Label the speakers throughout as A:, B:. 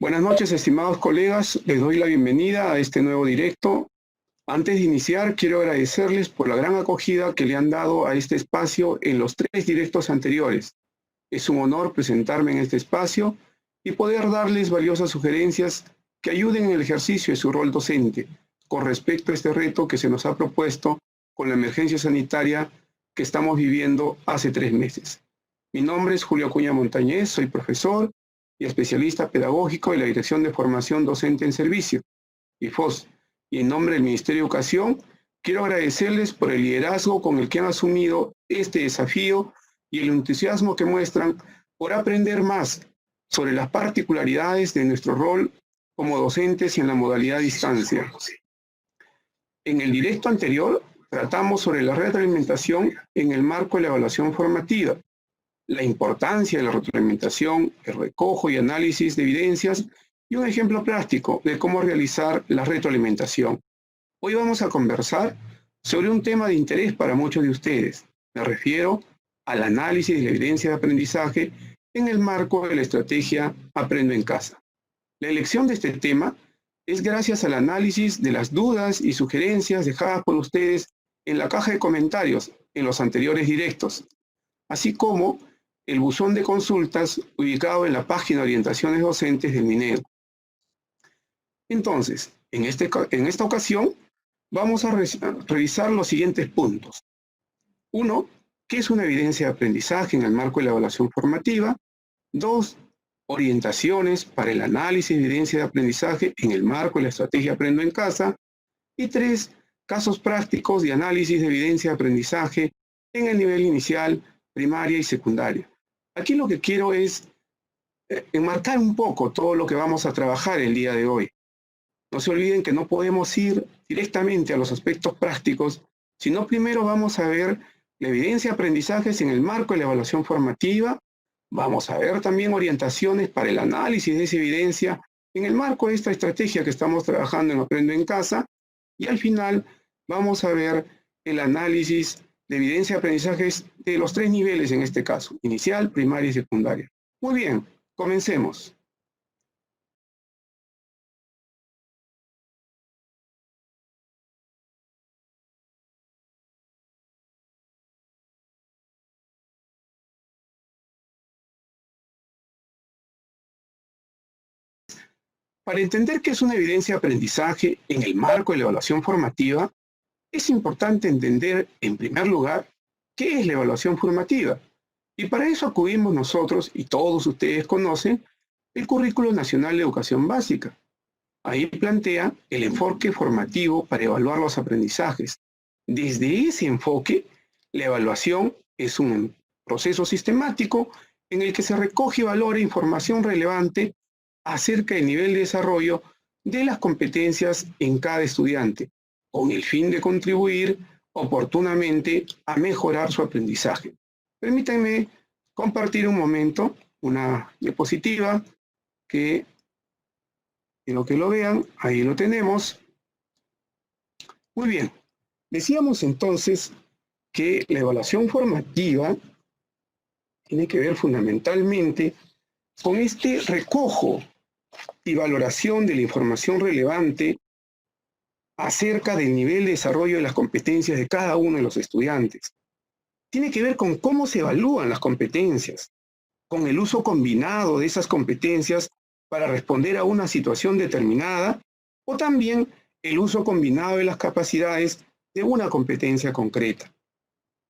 A: Buenas noches, estimados colegas. Les doy la bienvenida a este nuevo directo. Antes de iniciar, quiero agradecerles por la gran acogida que le han dado a este espacio en los 3 directos anteriores. Es un honor presentarme en este espacio y poder darles valiosas sugerencias que ayuden en el ejercicio de su rol docente con respecto a este reto que se nos ha propuesto con la emergencia sanitaria que estamos viviendo hace 3 meses. Mi nombre es Julio Acuña Montañez, soy profesor y especialista pedagógico de la Dirección de Formación Docente en Servicio, IFOS, y en nombre del Ministerio de Educación, quiero agradecerles por el liderazgo con el que han asumido este desafío y el entusiasmo que muestran por aprender más sobre las particularidades de nuestro rol como docentes y en la modalidad a distancia. En el directo anterior, tratamos sobre la retroalimentación en el marco de la evaluación formativa, la importancia de la retroalimentación, el recojo y análisis de evidencias y un ejemplo práctico de cómo realizar la retroalimentación. Hoy vamos a conversar sobre un tema de interés para muchos de ustedes. Me refiero al análisis de la evidencia de aprendizaje en el marco de la estrategia Aprendo en Casa. La elección de este tema es gracias al análisis de las dudas y sugerencias dejadas por ustedes en la caja de comentarios en los anteriores directos, así como el buzón de consultas ubicado en la página de orientaciones docentes del Minedu. Entonces, en esta ocasión, vamos a revisar los siguientes puntos. 1. ¿Qué es una evidencia de aprendizaje en el marco de la evaluación formativa? 2. Orientaciones para el análisis de evidencia de aprendizaje en el marco de la estrategia Aprendo en Casa. Y 3. Casos prácticos de análisis de evidencia de aprendizaje en el nivel inicial, primaria y secundaria. Aquí lo que quiero es enmarcar un poco todo lo que vamos a trabajar el día de hoy. No se olviden que no podemos ir directamente a los aspectos prácticos, sino primero vamos a ver la evidencia de aprendizajes en el marco de la evaluación formativa, vamos a ver también orientaciones para el análisis de esa evidencia en el marco de esta estrategia que estamos trabajando en Aprendo en Casa, y al final vamos a ver el análisis de evidencia de aprendizajes de los 3 niveles en este caso, inicial, primaria y secundaria. Muy bien, comencemos. Para entender qué es una evidencia de aprendizaje en el marco de la evaluación formativa, es importante entender, en primer lugar, qué es la evaluación formativa. Y para eso acudimos nosotros, y todos ustedes conocen, el Currículo Nacional de Educación Básica. Ahí plantea el enfoque formativo para evaluar los aprendizajes. Desde ese enfoque, la evaluación es un proceso sistemático en el que se recoge y valora información relevante acerca del nivel de desarrollo de las competencias en cada estudiante, con el fin de contribuir oportunamente a mejorar su aprendizaje. Permítanme compartir un momento una diapositiva que, quiero que lo vean, ahí lo tenemos. Muy bien, decíamos entonces que la evaluación formativa tiene que ver fundamentalmente con este recojo y valoración de la información relevante acerca del nivel de desarrollo de las competencias de cada uno de los estudiantes. Tiene que ver con cómo se evalúan las competencias, con el uso combinado de esas competencias para responder a una situación determinada, o también el uso combinado de las capacidades de una competencia concreta.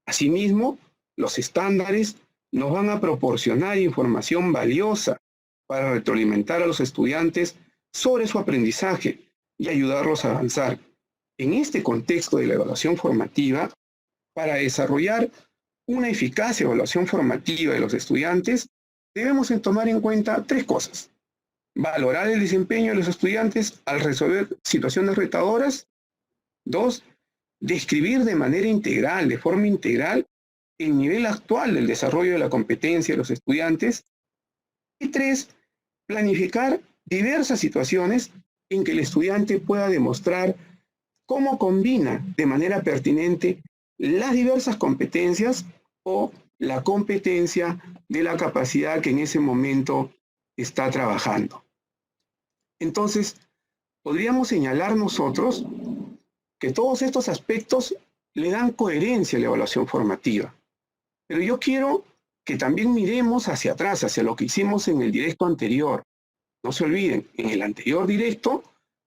A: Asimismo, los estándares nos van a proporcionar información valiosa para retroalimentar a los estudiantes sobre su aprendizaje y ayudarlos a avanzar. En este contexto de la evaluación formativa, para desarrollar una eficaz evaluación formativa de los estudiantes, debemos tomar en cuenta 3 cosas. Valorar el desempeño de los estudiantes al resolver situaciones retadoras. 2. Describir de manera integral, de forma integral, el nivel actual del desarrollo de la competencia de los estudiantes. Y 3. Planificar diversas situaciones en que el estudiante pueda demostrar cómo combina de manera pertinente las diversas competencias o la competencia de la capacidad que en ese momento está trabajando. Entonces, podríamos señalar nosotros que todos estos aspectos le dan coherencia a la evaluación formativa. Pero yo quiero que también miremos hacia atrás, hacia lo que hicimos en el directo anterior. No se olviden, en el anterior directo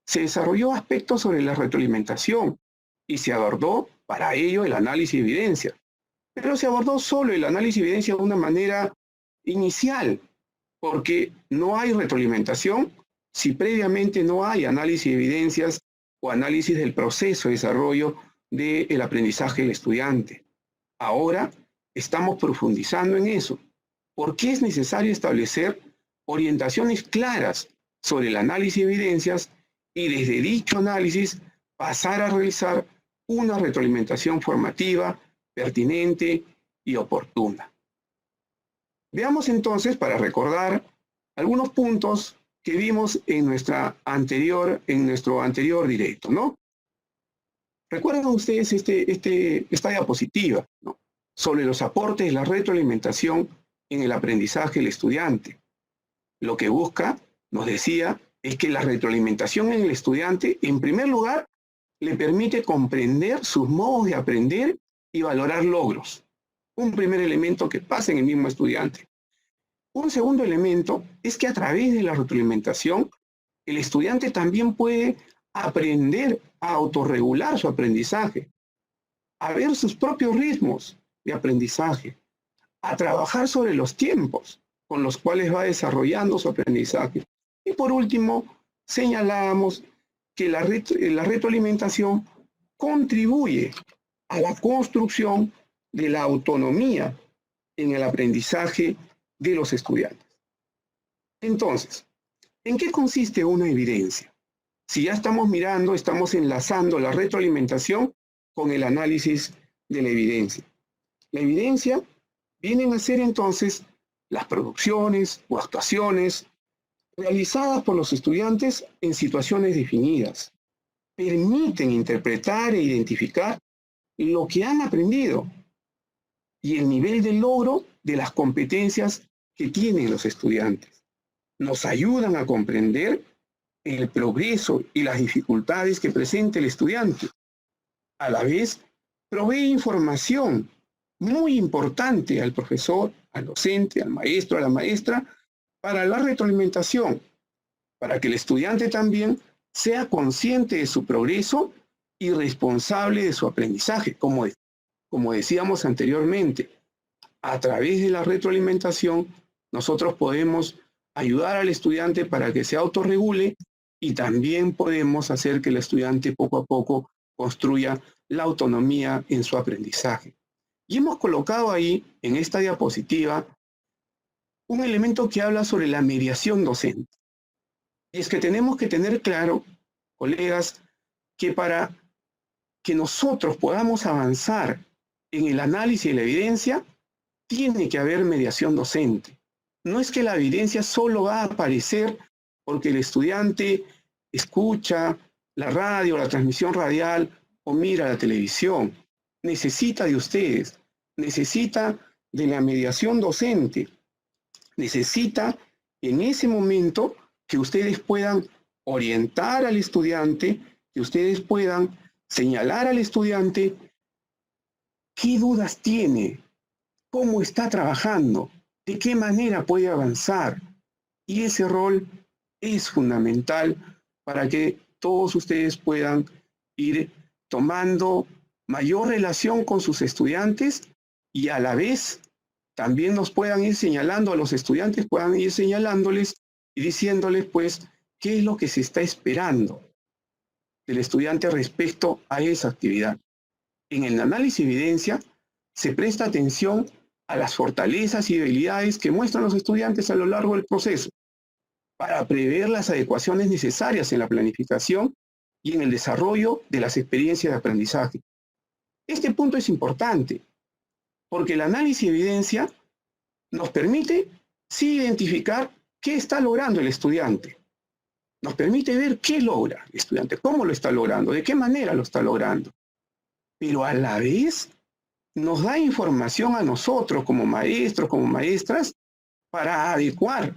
A: se desarrolló aspectos sobre la retroalimentación y se abordó para ello el análisis de evidencia. Pero se abordó solo el análisis de evidencia de una manera inicial, porque no hay retroalimentación si previamente no hay análisis de evidencias o análisis del proceso de desarrollo del aprendizaje del estudiante. Ahora estamos profundizando en eso. ¿Por qué es necesario establecer orientaciones claras sobre el análisis de evidencias y desde dicho análisis pasar a realizar una retroalimentación formativa, pertinente y oportuna? Veamos entonces, para recordar, algunos puntos que vimos en nuestro anterior directo, ¿no? Recuerdan ustedes esta diapositiva, ¿no?, sobre los aportes de la retroalimentación en el aprendizaje del estudiante. Lo que busca, nos decía, es que la retroalimentación en el estudiante, en primer lugar, le permite comprender sus modos de aprender y valorar logros. Un primer elemento que pasa en el mismo estudiante. Un segundo elemento es que a través de la retroalimentación, el estudiante también puede aprender a autorregular su aprendizaje, a ver sus propios ritmos de aprendizaje, a trabajar sobre los tiempos con los cuales va desarrollando su aprendizaje. Y por último, señalábamos que la retroalimentación contribuye a la construcción de la autonomía en el aprendizaje de los estudiantes. Entonces, ¿en qué consiste una evidencia? Si ya estamos mirando, estamos enlazando la retroalimentación con el análisis de la evidencia. La evidencia vienen a ser entonces las producciones o actuaciones realizadas por los estudiantes en situaciones definidas. Permiten interpretar e identificar lo que han aprendido y el nivel de logro de las competencias que tienen los estudiantes. Nos ayudan a comprender el progreso y las dificultades que presenta el estudiante. A la vez, provee información muy importante al profesor, al docente, al maestro, a la maestra, para la retroalimentación, para que el estudiante también sea consciente de su progreso y responsable de su aprendizaje, como decíamos anteriormente. A través de la retroalimentación, nosotros podemos ayudar al estudiante para que se autorregule y también podemos hacer que el estudiante poco a poco construya la autonomía en su aprendizaje. Y hemos colocado ahí, en esta diapositiva, un elemento que habla sobre la mediación docente. Y es que tenemos que tener claro, colegas, que para que nosotros podamos avanzar en el análisis de la evidencia, tiene que haber mediación docente. No es que la evidencia solo va a aparecer porque el estudiante escucha la radio, la transmisión radial o mira la televisión. Necesita de ustedes, necesita de la mediación docente, necesita en ese momento que ustedes puedan orientar al estudiante, que ustedes puedan señalar al estudiante qué dudas tiene, cómo está trabajando, de qué manera puede avanzar. Y ese rol es fundamental para que todos ustedes puedan ir tomando mayor relación con sus estudiantes y a la vez también nos puedan ir señalando a los estudiantes, puedan ir señalándoles y diciéndoles pues qué es lo que se está esperando del estudiante respecto a esa actividad. En el análisis de evidencia se presta atención a las fortalezas y debilidades que muestran los estudiantes a lo largo del proceso para prever las adecuaciones necesarias en la planificación y en el desarrollo de las experiencias de aprendizaje. Este punto es importante porque el análisis de evidencia nos permite sí identificar qué está logrando el estudiante. Nos permite ver qué logra el estudiante, cómo lo está logrando, de qué manera lo está logrando. Pero a la vez nos da información a nosotros como maestros, como maestras, para adecuar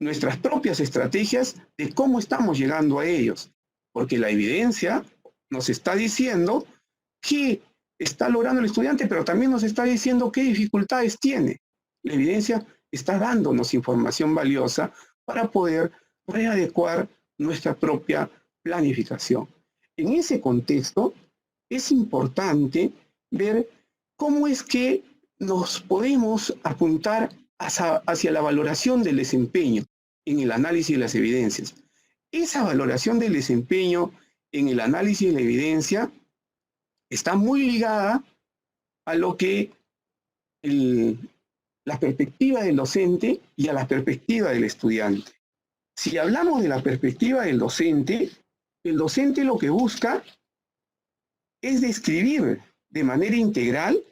A: nuestras propias estrategias de cómo estamos llegando a ellos, porque la evidencia nos está diciendo qué está logrando el estudiante, pero también nos está diciendo qué dificultades tiene. La evidencia está dándonos información valiosa para poder readecuar nuestra propia planificación. En ese contexto, es importante ver cómo es que nos podemos apuntar hacia la valoración del desempeño en el análisis de las evidencias. Esa valoración del desempeño en el análisis de la evidencia está muy ligada a lo que la perspectiva del docente y a la perspectiva del estudiante. Si hablamos de la perspectiva del docente, el docente lo que busca es describir de manera integral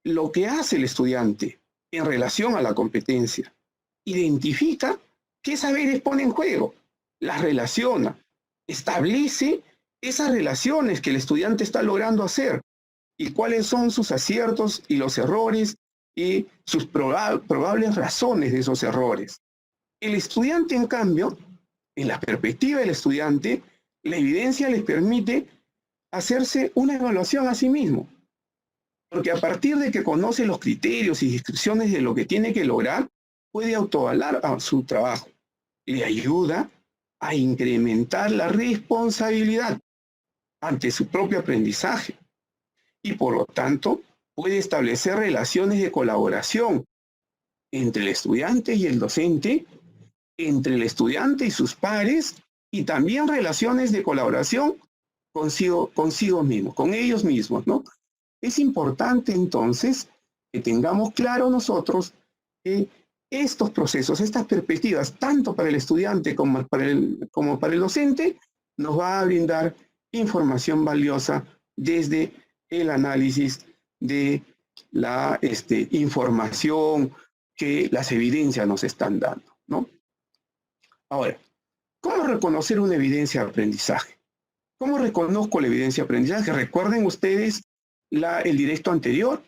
A: lo que hace el estudiante en relación a la competencia. Identifica qué saberes pone en juego, las relaciona, establece esas relaciones que el estudiante está logrando hacer y cuáles son sus aciertos y los errores y sus probables razones de esos errores. El estudiante, en cambio, en la perspectiva del estudiante, la evidencia les permite hacerse una evaluación a sí mismo. Porque a partir de que conoce los criterios y descripciones de lo que tiene que lograr, puede autoavalar a su trabajo. Le ayuda a incrementar la responsabilidad ante su propio aprendizaje. Y por lo tanto, puede establecer relaciones de colaboración entre el estudiante y el docente, entre el estudiante y sus pares, y también relaciones de colaboración consigo mismo, con ellos mismos, ¿no? Es importante entonces que tengamos claro nosotros que estos procesos, estas perspectivas, tanto para el estudiante como para el docente, nos va a brindar información valiosa desde el análisis de la información que las evidencias nos están dando, ¿no? Ahora, ¿cómo reconocer una evidencia de aprendizaje? ¿Cómo reconozco la evidencia de aprendizaje? Recuerden ustedes el directo anterior,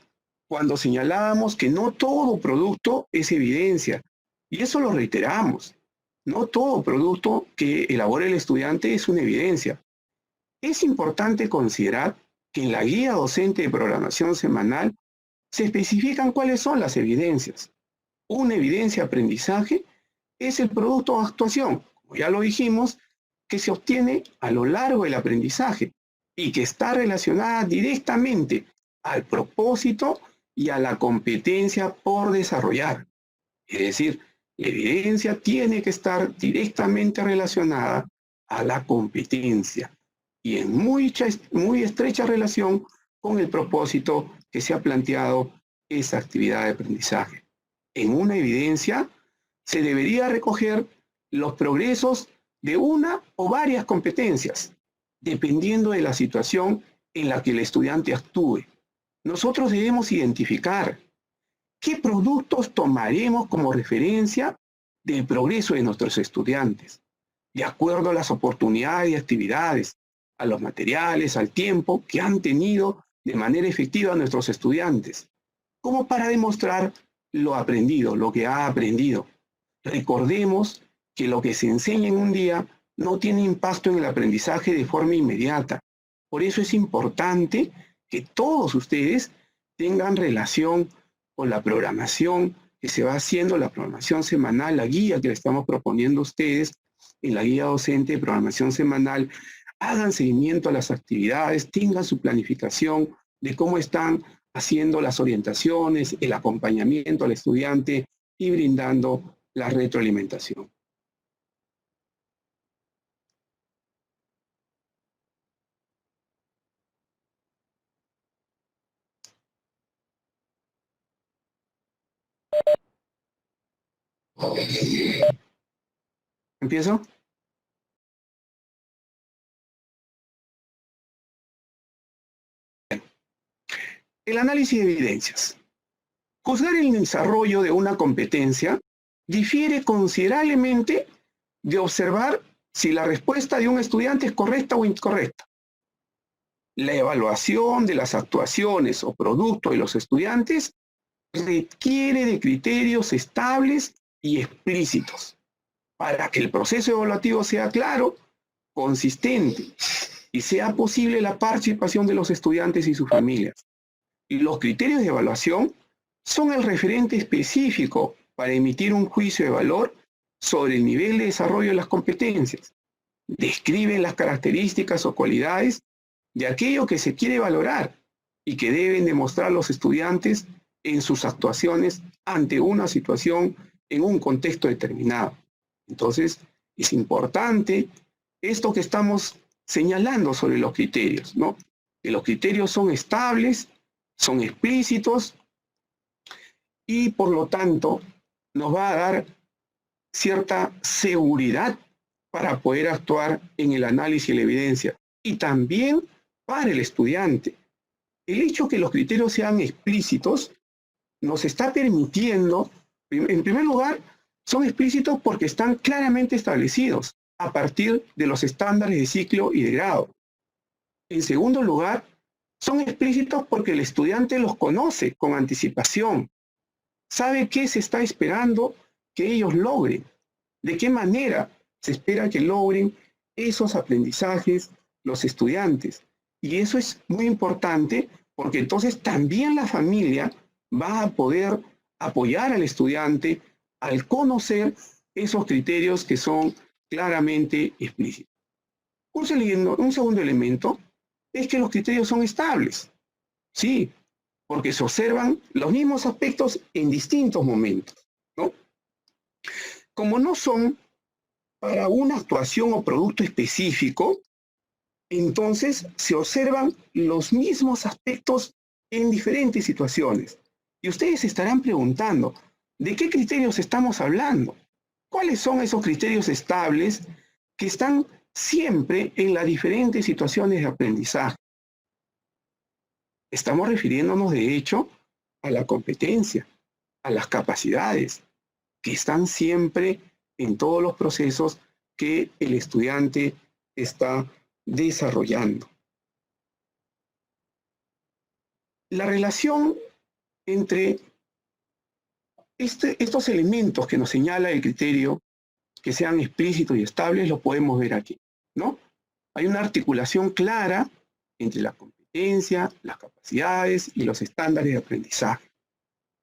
A: cuando señalábamos que no todo producto es evidencia. Y eso lo reiteramos. No todo producto que elabore el estudiante es una evidencia. Es importante considerar que en la guía docente de programación semanal se especifican cuáles son las evidencias. Una evidencia de aprendizaje es el producto de actuación, como ya lo dijimos, que se obtiene a lo largo del aprendizaje y que está relacionada directamente al propósito y a la competencia por desarrollar. Es decir, la evidencia tiene que estar directamente relacionada a la competencia y en muy estrecha relación con el propósito que se ha planteado esa actividad de aprendizaje. En una evidencia se debería recoger los progresos de una o varias competencias, dependiendo de la situación en la que el estudiante actúe. Nosotros debemos identificar qué productos tomaremos como referencia del progreso de nuestros estudiantes, de acuerdo a las oportunidades y actividades, a los materiales, al tiempo que han tenido de manera efectiva nuestros estudiantes, como para demostrar lo aprendido, lo que ha aprendido. Recordemos que lo que se enseña en un día no tiene impacto en el aprendizaje de forma inmediata. Por eso es importante que todos ustedes tengan relación con la programación que se va haciendo, la programación semanal, la guía que le estamos proponiendo a ustedes en la guía docente de programación semanal. Hagan seguimiento a las actividades, tengan su planificación de cómo están haciendo las orientaciones, el acompañamiento al estudiante y brindando la retroalimentación. ¿Empiezo? El análisis de evidencias. Juzgar el desarrollo de una competencia difiere considerablemente de observar si la respuesta de un estudiante es correcta o incorrecta. La evaluación de las actuaciones o productos de los estudiantes requiere de criterios estables y explícitos. para que el proceso evaluativo sea claro, consistente y sea posible la participación de los estudiantes y sus familias. Y los criterios de evaluación son el referente específico para emitir un juicio de valor sobre el nivel de desarrollo de las competencias. Describen las características o cualidades de aquello que se quiere valorar y que deben demostrar los estudiantes en sus actuaciones ante una situación en un contexto determinado. Entonces, es importante esto que estamos señalando sobre los criterios, ¿no? Que los criterios son estables, son explícitos y por lo tanto nos va a dar cierta seguridad para poder actuar en el análisis de la evidencia y también para el estudiante. El hecho que los criterios sean explícitos nos está permitiendo, en primer lugar, son explícitos porque están claramente establecidos a partir de los estándares de ciclo y de grado. En segundo lugar, son explícitos porque el estudiante los conoce con anticipación, sabe qué se está esperando que ellos logren, de qué manera se espera que logren esos aprendizajes los estudiantes. Y eso es muy importante porque entonces también la familia va a poder apoyar al estudiante al conocer esos criterios que son claramente explícitos. Un segundo elemento es que los criterios son estables. Sí, porque se observan los mismos aspectos en distintos momentos, ¿no? Como no son para una actuación o producto específico, entonces se observan los mismos aspectos en diferentes situaciones. Y ustedes se estarán preguntando, ¿de qué criterios estamos hablando? ¿Cuáles son esos criterios estables que están siempre en las diferentes situaciones de aprendizaje? Estamos refiriéndonos, de hecho, a la competencia, a las capacidades, que están siempre en todos los procesos que el estudiante está desarrollando. La relación entre estos elementos que nos señala el criterio, que sean explícitos y estables, lo podemos ver aquí, ¿no? Hay una articulación clara entre la competencia, las capacidades y los estándares de aprendizaje.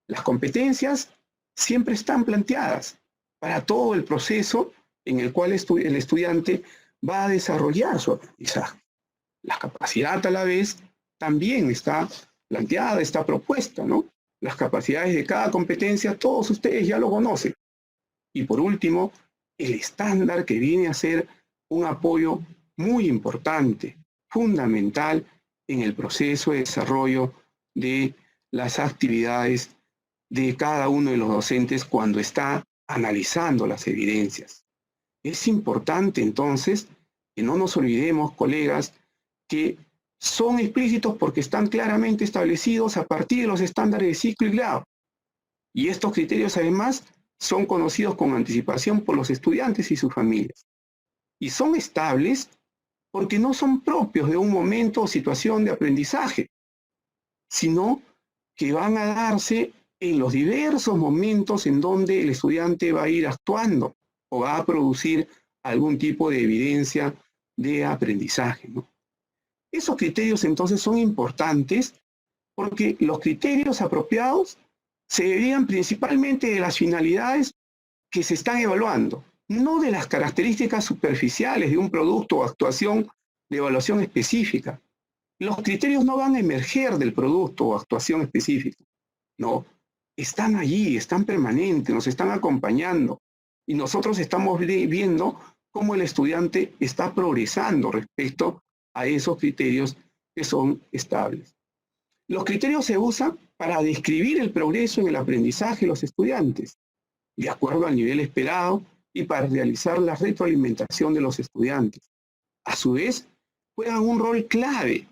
A: Las competencias siempre están planteadas para todo el proceso en el cual el estudiante va a desarrollar su aprendizaje. La capacidad a la vez también está planteada, está propuesta, ¿no? Las capacidades de cada competencia, todos ustedes ya lo conocen. Y por último, el estándar, que viene a ser un apoyo muy importante, fundamental en el proceso de desarrollo de las actividades de cada uno de los docentes cuando está analizando las evidencias. Es importante entonces que no nos olvidemos, colegas, que son explícitos porque están claramente establecidos a partir de los estándares de ciclo y grado. Y estos criterios además son conocidos con anticipación por los estudiantes y sus familias. Y son estables porque no son propios de un momento o situación de aprendizaje, sino que van a darse en los diversos momentos en donde el estudiante va a ir actuando o va a producir algún tipo de evidencia de aprendizaje, ¿no? Esos criterios entonces son importantes porque los criterios apropiados se derivan principalmente de las finalidades que se están evaluando, no de las características superficiales de un producto o actuación de evaluación específica. Los criterios no van a emerger del producto o actuación específica, no, están allí, están permanentes, nos están acompañando y nosotros estamos viendo cómo el estudiante está progresando respecto a esos criterios que son estables. Los criterios se usan para describir el progreso en el aprendizaje de los estudiantes, de acuerdo al nivel esperado y para realizar la retroalimentación de los estudiantes. A su vez, juegan un rol clave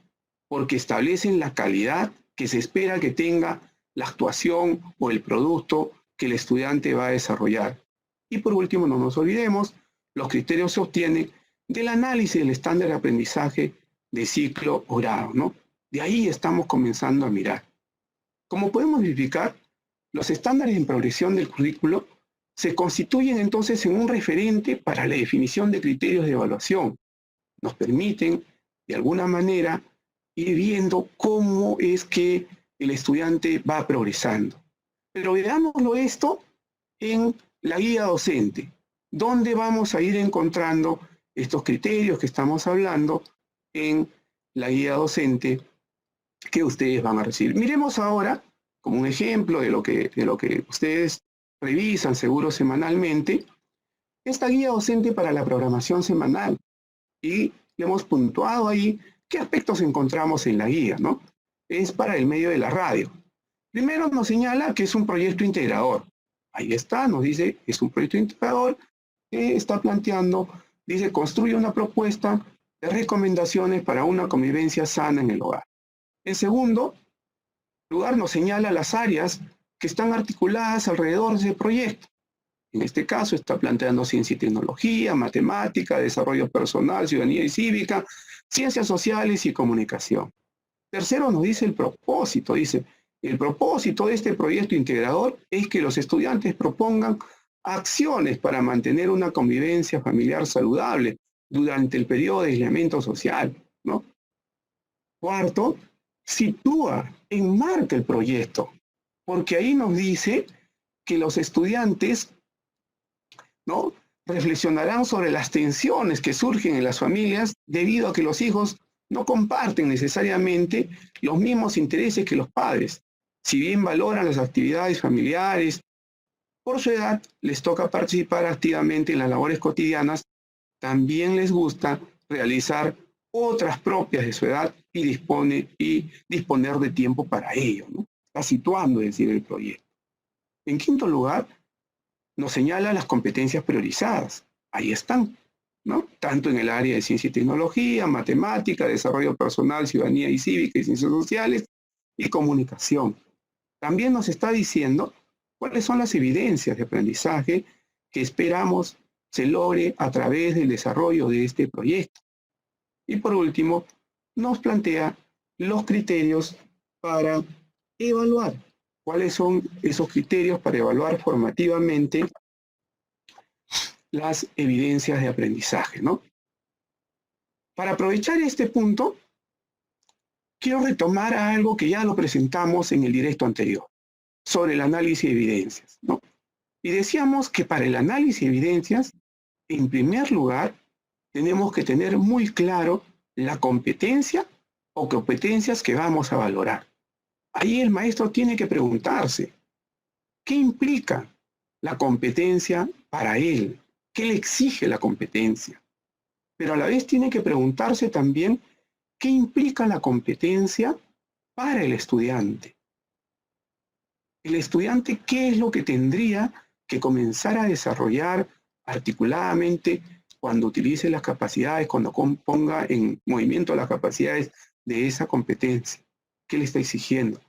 A: porque establecen la calidad que se espera que tenga la actuación o el producto que el estudiante va a desarrollar. Y por último, no nos olvidemos, los criterios se obtienen del análisis del estándar de aprendizaje de ciclo o grado, ¿no? De ahí estamos comenzando a mirar. Como podemos verificar, los estándares en progresión del currículo se constituyen entonces en un referente para la definición de criterios de evaluación. Nos permiten, de alguna manera, ir viendo cómo es que el estudiante va progresando. Pero veámoslo esto en la guía docente, donde vamos a ir encontrando estos criterios que estamos hablando en la guía docente que ustedes van a recibir. Miremos ahora, como un ejemplo de lo que ustedes revisan seguro semanalmente, esta guía docente para la programación semanal. Y le hemos puntuado ahí qué aspectos encontramos en la guía, ¿no? Es para el medio de la radio. Primero nos señala que es un proyecto integrador. Ahí está, nos dice, es un proyecto integrador que está planteando, dice, construye una propuesta de recomendaciones para una convivencia sana en el hogar. En segundo lugar, nos señala las áreas que están articuladas alrededor de ese proyecto. En este caso está planteando ciencia y tecnología, matemática, desarrollo personal, ciudadanía y cívica, ciencias sociales y comunicación. Tercero nos dice el propósito, dice, el propósito de este proyecto integrador es que los estudiantes propongan acciones para mantener una convivencia familiar saludable durante el periodo de aislamiento social, ¿no? Cuarto, sitúa, enmarca el proyecto, porque ahí nos dice que los estudiantes, ¿no?, reflexionarán sobre las tensiones que surgen en las familias debido a que los hijos no comparten necesariamente los mismos intereses que los padres. Si bien valoran las actividades familiares, por su edad les toca participar activamente en las labores cotidianas, también les gusta realizar otras propias de su edad y disponer de tiempo para ello, ¿no? Está situando, es decir, el proyecto. En quinto lugar, nos señala las competencias priorizadas. Ahí están, ¿no? Tanto en el área de ciencia y tecnología, matemática, desarrollo personal, ciudadanía y cívica y ciencias sociales y comunicación. También nos está diciendo cuáles son las evidencias de aprendizaje que esperamos se logre a través del desarrollo de este proyecto. Y por último, nos plantea los criterios para evaluar. ¿Cuáles son esos criterios para evaluar formativamente las evidencias de aprendizaje, ¿no? Para aprovechar este punto, quiero retomar algo que ya lo presentamos en el directo anterior, sobre el análisis de evidencias, ¿no? Y decíamos que para el análisis de evidencias, en primer lugar, tenemos que tener muy claro la competencia o competencias que vamos a valorar. Ahí el maestro tiene que preguntarse, ¿qué implica la competencia para él? ¿Qué le exige la competencia? Pero a la vez tiene que preguntarse también, ¿qué implica la competencia para el estudiante? El estudiante, ¿qué es lo que tendría que comenzar a desarrollar articuladamente cuando utilice las capacidades, cuando ponga en movimiento las capacidades de esa competencia? ¿Qué le está exigiendo?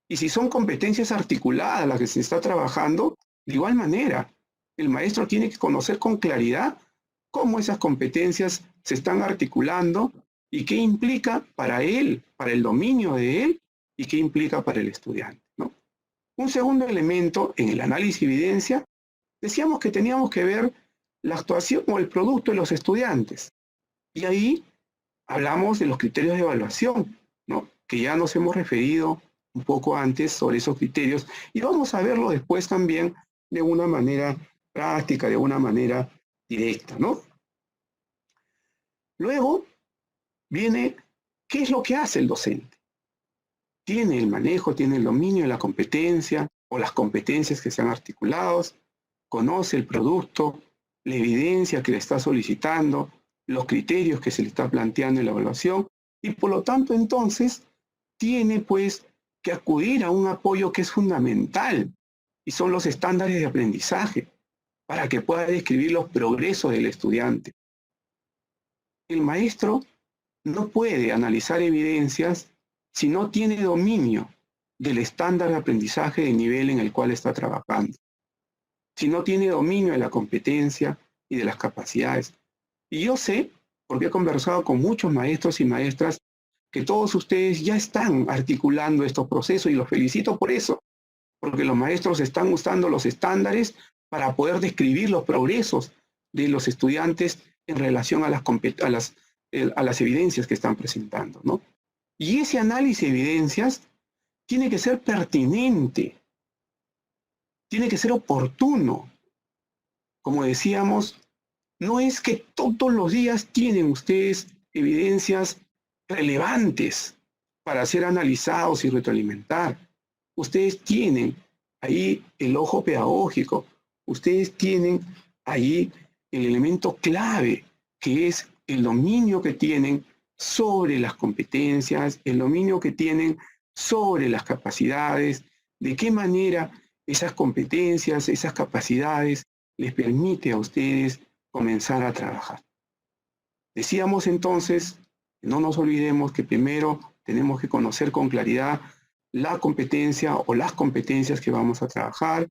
A: Y si son competencias articuladas las que se está trabajando, de igual manera, el maestro tiene que conocer con claridad cómo esas competencias se están articulando y qué implica para él, para el dominio de él, y qué implica para el estudiante, ¿no? Un segundo elemento en el análisis de evidencia, decíamos que teníamos que ver la actuación o el producto de los estudiantes. Y ahí hablamos de los criterios de evaluación, ¿no?, que ya nos hemos referido un poco antes sobre esos criterios, y vamos a verlo después también de una manera práctica, de una manera directa, ¿no? Luego viene, ¿qué es lo que hace el docente? Tiene el manejo, tiene el dominio de la competencia o las competencias que se han articulado, conoce el producto, la evidencia que le está solicitando, los criterios que se le está planteando en la evaluación, y por lo tanto entonces tiene pues que acudir a un apoyo que es fundamental, y son los estándares de aprendizaje, para que pueda describir los progresos del estudiante. El maestro no puede analizar evidencias si no tiene dominio del estándar de aprendizaje del nivel en el cual está trabajando, si no tiene dominio de la competencia y de las capacidades. Y yo sé, porque he conversado con muchos maestros y maestras, que todos ustedes ya están articulando estos procesos, y los felicito por eso, porque los maestros están usando los estándares para poder describir los progresos de los estudiantes en relación a las evidencias que están presentando, ¿no? Y ese análisis de evidencias tiene que ser pertinente, tiene que ser oportuno. Como decíamos, no es que todos los días tienen ustedes evidencias relevantes para ser analizados y retroalimentar. Ustedes tienen ahí el ojo pedagógico, ustedes tienen ahí el elemento clave, que es el dominio que tienen sobre las competencias, el dominio que tienen sobre las capacidades, de qué manera esas competencias, esas capacidades les permite a ustedes comenzar a trabajar. Decíamos entonces, no nos olvidemos que primero tenemos que conocer con claridad la competencia o las competencias que vamos a trabajar.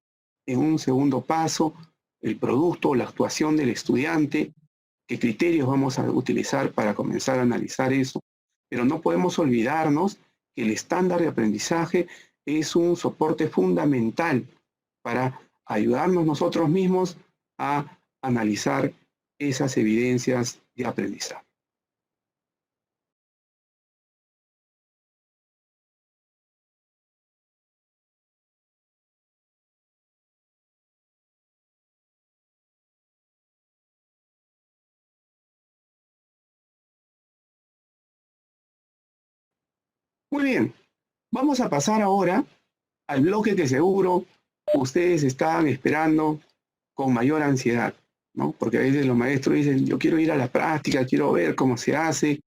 A: En un segundo paso, el producto o la actuación del estudiante, qué criterios vamos a utilizar para comenzar a analizar eso. Pero no podemos olvidarnos que el estándar de aprendizaje es un soporte fundamental para ayudarnos nosotros mismos a analizar esas evidencias de aprendizaje. Muy bien, vamos a pasar ahora al bloque que seguro ustedes estaban esperando con mayor ansiedad, ¿no? Porque a veces los maestros dicen, yo quiero ir a la práctica, quiero ver cómo se hace,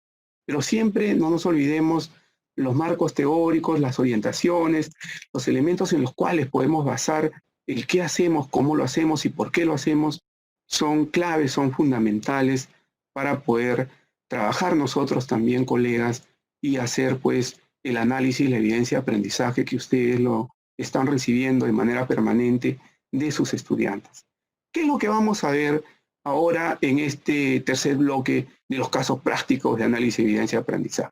A: pero siempre no nos olvidemos los marcos teóricos, las orientaciones, los elementos en los cuales podemos basar el qué hacemos, cómo lo hacemos y por qué lo hacemos, son claves, son fundamentales para poder trabajar nosotros también, colegas, y hacer pues el análisis, la evidencia de aprendizaje que ustedes lo están recibiendo de manera permanente de sus estudiantes. ¿Qué es lo que vamos a ver ahora en este tercer bloque de los casos prácticos de análisis de evidencia de aprendizaje?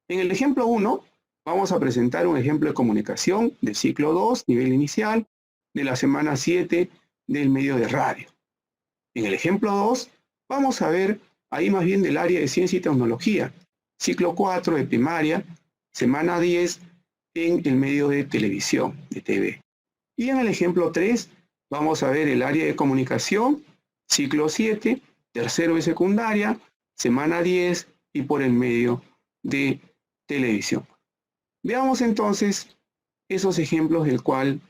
A: En el ejemplo 1, vamos a presentar un ejemplo de comunicación del ciclo 2, nivel inicial, de la semana 7 del medio de radio. En el ejemplo 2, vamos a ver ahí más bien del área de ciencia y tecnología, ciclo 4 de primaria, semana 10 en el medio de televisión, de TV. Y en el ejemplo 3, vamos a ver el área de comunicación, ciclo 7, tercero de secundaria, semana 10 y por el medio de televisión. Veamos entonces esos ejemplos del cual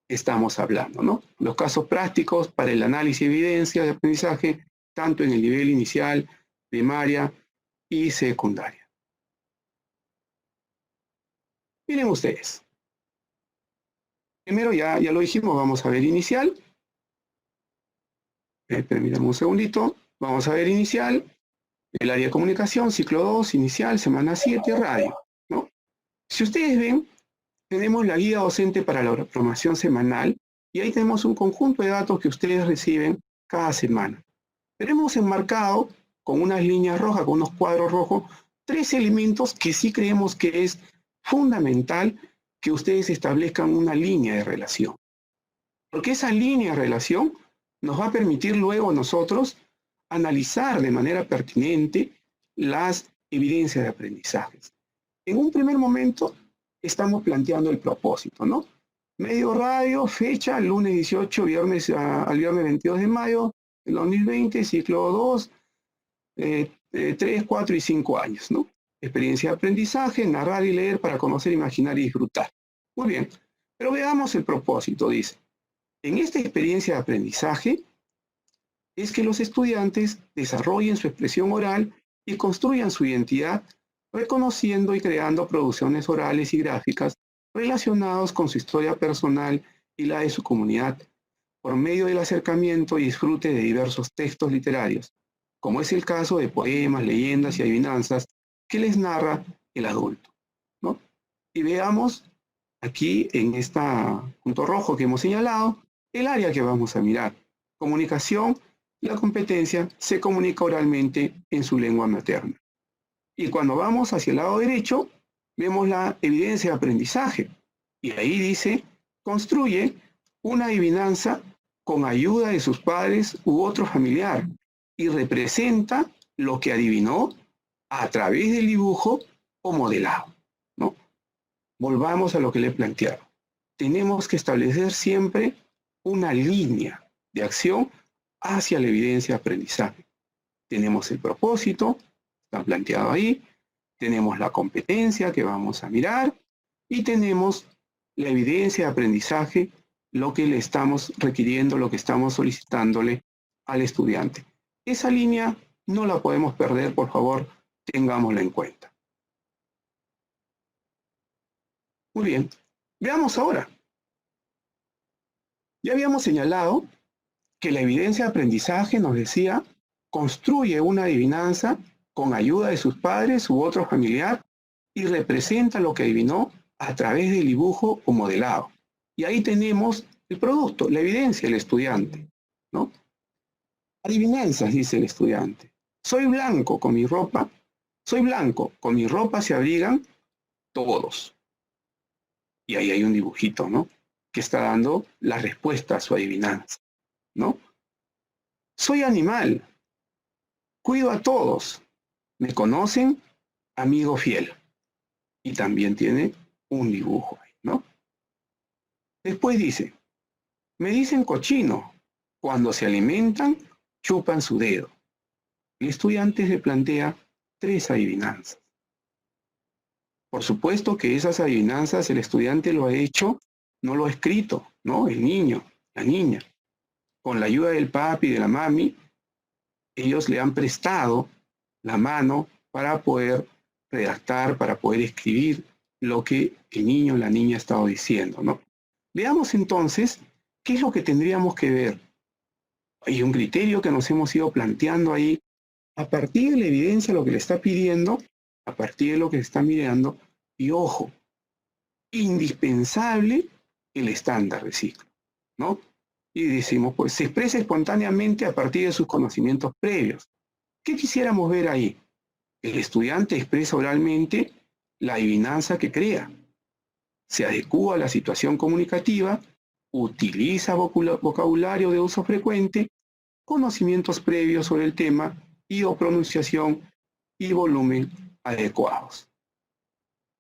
A: estamos hablando, ¿no? Los casos prácticos para el análisis de evidencia de aprendizaje, tanto en el nivel inicial, primaria y secundaria. Miren ustedes. Primero ya lo dijimos, vamos a ver inicial. Permítanme un segundito. Vamos a ver inicial, el área de comunicación, ciclo 2, inicial, semana 7, radio, ¿no? Si ustedes ven, tenemos la guía docente para la programación semanal y ahí tenemos un conjunto de datos que ustedes reciben cada semana. Pero hemos enmarcado con unas líneas rojas, con unos cuadros rojos, 3 elementos que sí creemos que es fundamental que ustedes establezcan una línea de relación. Porque esa línea de relación nos va a permitir luego a nosotros analizar de manera pertinente las evidencias de aprendizajes. En un primer momento estamos planteando el propósito, ¿no? Medio radio, fecha, lunes 18, viernes al viernes 22 de mayo del 2020, ciclo 2, 3, 4 y 5 años, ¿no? Experiencia de aprendizaje, narrar y leer para conocer, imaginar y disfrutar. Muy bien, pero veamos el propósito, dice. En esta experiencia de aprendizaje es que los estudiantes desarrollen su expresión oral y construyan su identidad reconociendo y creando producciones orales y gráficas relacionadas con su historia personal y la de su comunidad, por medio del acercamiento y disfrute de diversos textos literarios, como es el caso de poemas, leyendas y adivinanzas que les narra el adulto, ¿no? Y veamos aquí en este punto rojo que hemos señalado, el área que vamos a mirar. Comunicación, la competencia se comunica oralmente en su lengua materna. Y cuando vamos hacia el lado derecho, vemos la evidencia de aprendizaje. Y ahí dice, construye una adivinanza con ayuda de sus padres u otro familiar y representa lo que adivinó a través del dibujo o modelado, ¿no? Volvamos a lo que le he planteado. Tenemos que establecer siempre una línea de acción hacia la evidencia de aprendizaje. Tenemos el propósito, está planteado ahí, tenemos la competencia que vamos a mirar y tenemos la evidencia de aprendizaje, lo que le estamos requiriendo, lo que estamos solicitándole al estudiante. Esa línea no la podemos perder, por favor, tengámosla en cuenta. Muy bien, veamos ahora. Ya habíamos señalado que la evidencia de aprendizaje, nos decía, construye una adivinanza con ayuda de sus padres u otro familiar y representa lo que adivinó a través del dibujo o modelado. Y ahí tenemos el producto, la evidencia del estudiante, ¿no? Adivinanzas, dice el estudiante. Soy blanco con mi ropa se abrigan todos. Y ahí hay un dibujito, ¿no? Que está dando la respuesta a su adivinanza, ¿no? Soy animal, cuido a todos, me conocen, amigo fiel. Y también tiene un dibujo ahí, ¿no? Después dice, me dicen cochino, cuando se alimentan, chupan su dedo. El estudiante se plantea 3 adivinanzas. Por supuesto que esas adivinanzas el estudiante lo ha hecho, no lo ha escrito, ¿no? El niño, la niña. Con la ayuda del papi y de la mami, ellos le han prestado la mano para poder redactar, para poder escribir lo que el niño o la niña ha estado diciendo, ¿no? Veamos entonces qué es lo que tendríamos que ver. Hay un criterio que nos hemos ido planteando ahí. A partir de la evidencia, lo que le está pidiendo, a partir de lo que está mirando, y ojo, indispensable el estándar de ciclo, ¿no? Y decimos, pues se expresa espontáneamente a partir de sus conocimientos previos. ¿Qué quisiéramos ver ahí? El estudiante expresa oralmente la adivinanza que crea, se adecúa a la situación comunicativa, utiliza vocabulario de uso frecuente, conocimientos previos sobre el tema y o pronunciación y volumen adecuados.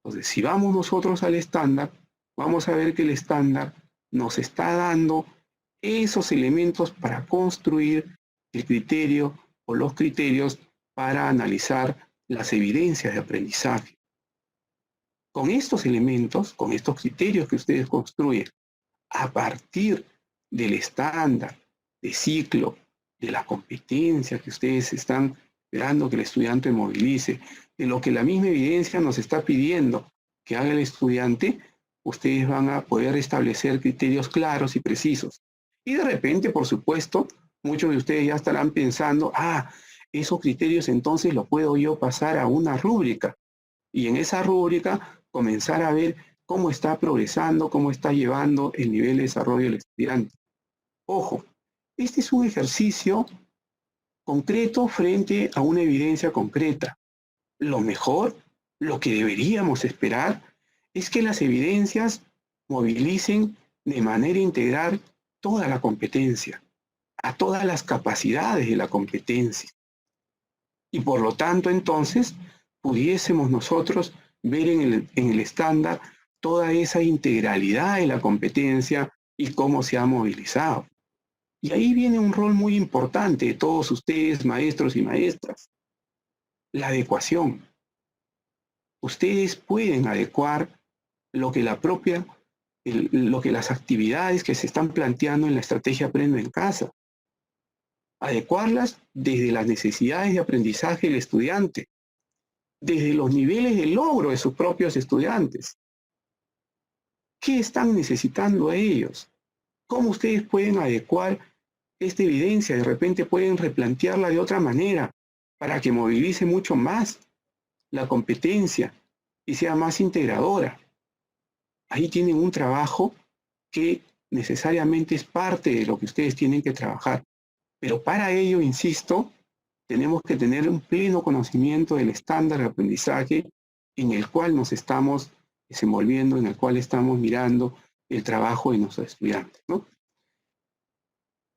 A: Entonces, si vamos nosotros al estándar, vamos a ver que el estándar nos está dando esos elementos para construir el criterio o los criterios para analizar las evidencias de aprendizaje. Con estos elementos, con estos criterios que ustedes construyen, a partir del estándar, de ciclo, de la competencia que ustedes están esperando que el estudiante movilice, de lo que la misma evidencia nos está pidiendo que haga el estudiante, ustedes van a poder establecer criterios claros y precisos. Y de repente, por supuesto, muchos de ustedes ya estarán pensando, esos criterios entonces los puedo yo pasar a una rúbrica. Y en esa rúbrica comenzar a ver cómo está progresando, cómo está llevando el nivel de desarrollo del estudiante. Ojo, este es un ejercicio concreto frente a una evidencia concreta. Lo mejor, lo que deberíamos esperar, es que las evidencias movilicen de manera integral toda la competencia, a todas las capacidades de la competencia. Y por lo tanto, entonces, pudiésemos nosotros ver en el estándar toda esa integralidad de la competencia y cómo se ha movilizado. Y ahí viene un rol muy importante de todos ustedes, maestros y maestras, la adecuación. Ustedes pueden adecuar lo que lo que las actividades que se están planteando en la estrategia Aprendo en Casa. Adecuarlas desde las necesidades de aprendizaje del estudiante, desde los niveles de logro de sus propios estudiantes. ¿Qué están necesitando ellos? ¿Cómo ustedes pueden adecuar esta evidencia? De repente pueden replantearla de otra manera para que movilice mucho más la competencia y sea más integradora. Ahí tienen un trabajo que necesariamente es parte de lo que ustedes tienen que trabajar. Pero para ello, insisto, tenemos que tener un pleno conocimiento del estándar de aprendizaje en el cual nos estamos desenvolviendo, en el cual estamos mirando el trabajo de nuestros estudiantes, ¿no?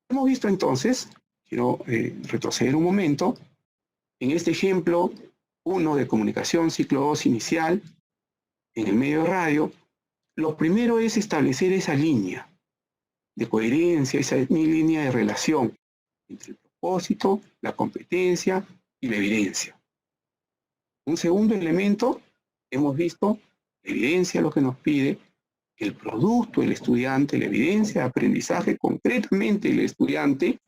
A: Hemos visto entonces, quiero retroceder un momento, en este ejemplo 1 de comunicación, ciclo 2 inicial, en el medio de radio, lo primero es establecer esa línea de coherencia, esa línea de relación entre el propósito, la competencia y la evidencia. Un segundo elemento, hemos visto la evidencia, lo que nos pide, el producto, el estudiante, la evidencia de aprendizaje, concretamente el estudiante,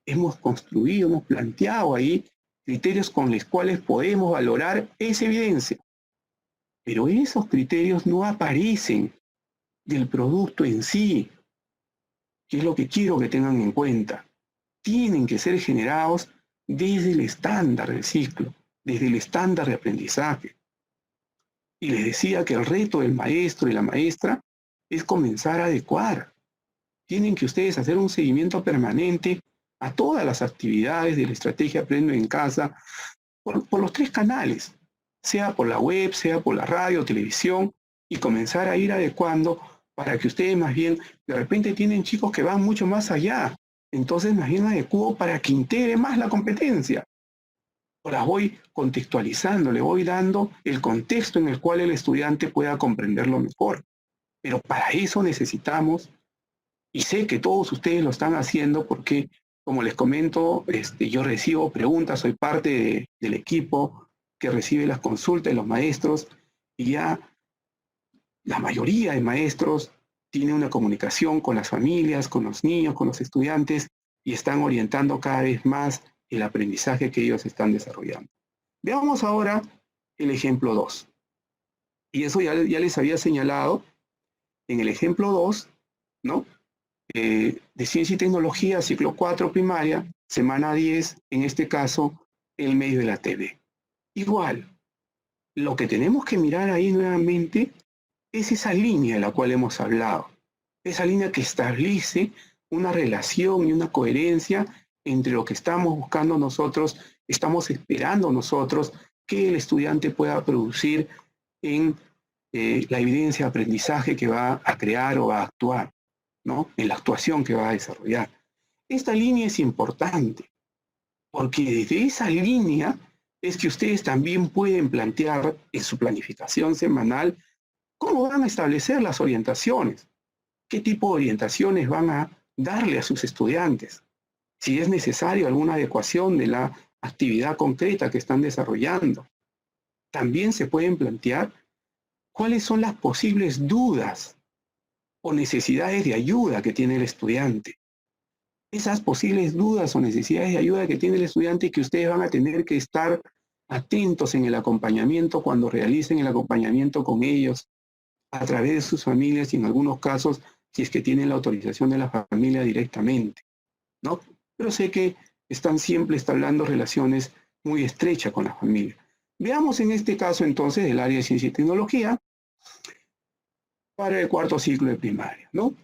A: hemos construido, hemos planteado ahí criterios con los cuales podemos valorar esa evidencia. Pero esos criterios no aparecen del producto en sí, que es lo que quiero que tengan en cuenta. Tienen que ser generados desde el estándar del ciclo, desde el estándar de aprendizaje. Y les decía que el reto del maestro y la maestra es comenzar a adecuar. Tienen que ustedes hacer un seguimiento permanente a todas las actividades de la estrategia Aprendo en Casa por los 3 canales, sea por la web, sea por la radio, televisión, y comenzar a ir adecuando para que ustedes más bien, de repente tienen chicos que van mucho más allá, entonces más bien adecuo para que integre más la competencia. O las voy contextualizando, le voy dando el contexto en el cual el estudiante pueda comprenderlo mejor. Pero para eso necesitamos, y sé que todos ustedes lo están haciendo porque, como les comento, yo recibo preguntas, soy parte del equipo que recibe las consultas de los maestros, y ya la mayoría de maestros tiene una comunicación con las familias, con los niños, con los estudiantes, y están orientando cada vez más el aprendizaje que ellos están desarrollando. Veamos ahora el ejemplo 2. Y eso ya les había señalado en el ejemplo 2, ¿no? De Ciencia y Tecnología, ciclo 4 primaria, semana 10, en este caso, el medio de la TV. Igual, lo que tenemos que mirar ahí nuevamente es esa línea de la cual hemos hablado. Esa línea que establece una relación y una coherencia entre lo que estamos buscando nosotros, estamos esperando nosotros que el estudiante pueda producir en la evidencia de aprendizaje que va a crear o va a actuar, ¿no? En la actuación que va a desarrollar. Esta línea es importante, porque desde esa línea es que ustedes también pueden plantear en su planificación semanal cómo van a establecer las orientaciones, qué tipo de orientaciones van a darle a sus estudiantes, si es necesario alguna adecuación de la actividad concreta que están desarrollando. También se pueden plantear cuáles son las posibles dudas o necesidades de ayuda que tiene el estudiante. Esas posibles dudas o necesidades de ayuda que tiene el estudiante y que ustedes van a tener que estar atentos en el acompañamiento cuando realicen el acompañamiento con ellos a través de sus familias y en algunos casos si es que tienen la autorización de la familia directamente, ¿no? Pero sé que están siempre estableciendo relaciones muy estrechas con la familia. Veamos en este caso entonces el área de Ciencia y Tecnología para el 4º ciclo de primaria, ¿no?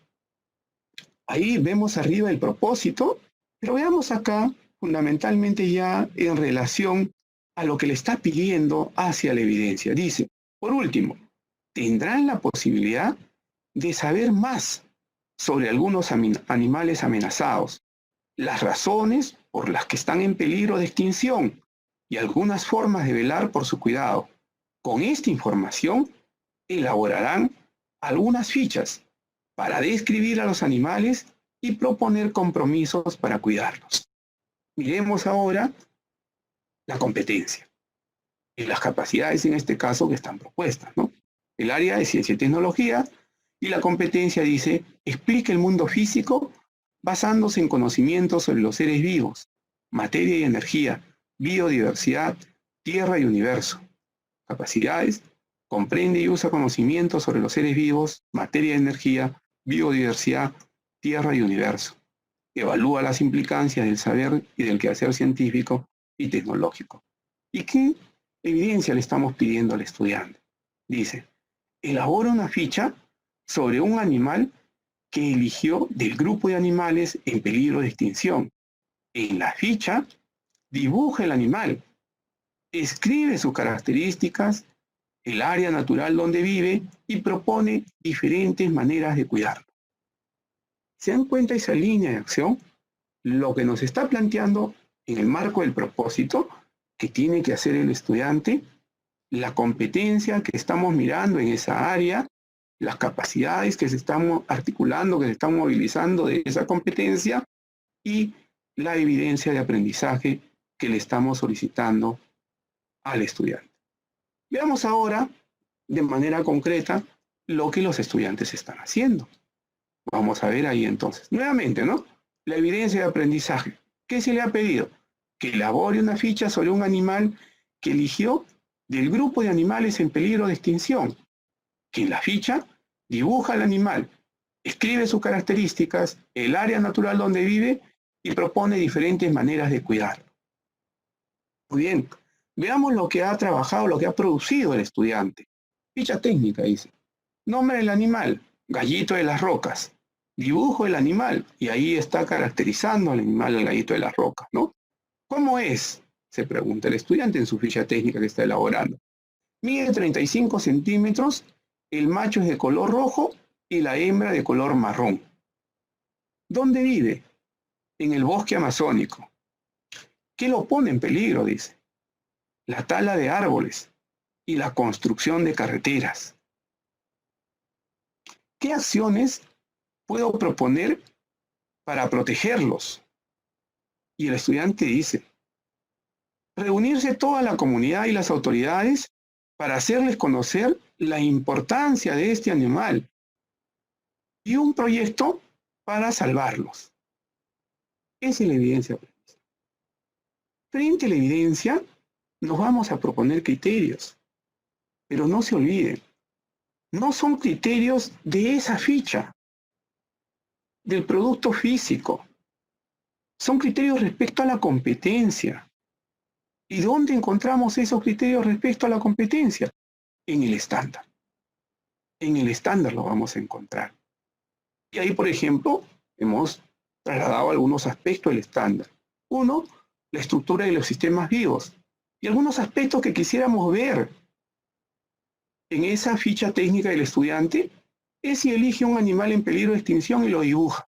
A: Ahí vemos arriba el propósito, pero veamos acá fundamentalmente ya en relación a lo que le está pidiendo hacia la evidencia. Dice, por último, tendrán la posibilidad de saber más sobre algunos animales amenazados, las razones por las que están en peligro de extinción y algunas formas de velar por su cuidado. Con esta información elaborarán algunas fichas para describir a los animales y proponer compromisos para cuidarlos. Miremos ahora la competencia y las capacidades en este caso que están propuestas, ¿no? El área de Ciencia y Tecnología y la competencia dice, explica el mundo físico basándose en conocimientos sobre los seres vivos, materia y energía, biodiversidad, tierra y universo. Capacidades, comprende y usa conocimientos sobre los seres vivos, materia y energía, biodiversidad, tierra y universo. Evalúa las implicancias del saber y del quehacer científico y tecnológico. ¿Y qué evidencia le estamos pidiendo al estudiante? Dice, elabora una ficha sobre un animal que eligió del grupo de animales en peligro de extinción. En la ficha, dibuja el animal, escribe sus características, el área natural donde vive y propone diferentes maneras de cuidarlo. ¿Se dan cuenta esa línea de acción? lo que nos está planteando en el marco del propósito que tiene que hacer el estudiante, la competencia que estamos mirando en esa área, las capacidades que se están articulando, que se están movilizando de esa competencia y la evidencia de aprendizaje que le estamos solicitando al estudiante. Veamos ahora de manera concreta lo que los estudiantes están haciendo. Vamos a ver ahí entonces. Nuevamente, ¿no? La evidencia de aprendizaje. ¿Qué se le ha pedido? Que elabore una ficha sobre un animal que eligió del grupo de animales en peligro de extinción. Que en la ficha dibuja al animal, escribe sus características, el área natural donde vive y propone diferentes maneras de cuidarlo. Muy bien, veamos lo que ha trabajado, lo que ha producido el estudiante. Ficha técnica, dice. Nombre del animal, gallito de las rocas. Dibujo del animal, y ahí está caracterizando al animal, al gallito de las rocas, ¿no? ¿Cómo es? Se pregunta el estudiante en su ficha técnica que está elaborando. Mide 35 centímetros, el macho es de color rojo y la hembra de color marrón. ¿Dónde vive? En el bosque amazónico. ¿Qué lo pone en peligro? Dice. La tala de árboles y la construcción de carreteras. ¿Qué acciones puedo proponer para protegerlos? Y el estudiante dice, reunirse toda la comunidad y las autoridades para hacerles conocer la importancia de este animal y un proyecto para salvarlos. Esa es la evidencia. Frente a la evidencia, nos vamos a proponer criterios, pero no se olviden, no son criterios de esa ficha, del producto físico, son criterios respecto a la competencia. ¿Y dónde encontramos esos criterios respecto a la competencia? En el estándar. En el estándar lo vamos a encontrar. Y ahí, por ejemplo, hemos trasladado algunos aspectos del estándar. Uno, la estructura de los sistemas vivos. Y algunos aspectos que quisiéramos ver en esa ficha técnica del estudiante es si elige un animal en peligro de extinción y lo dibuja.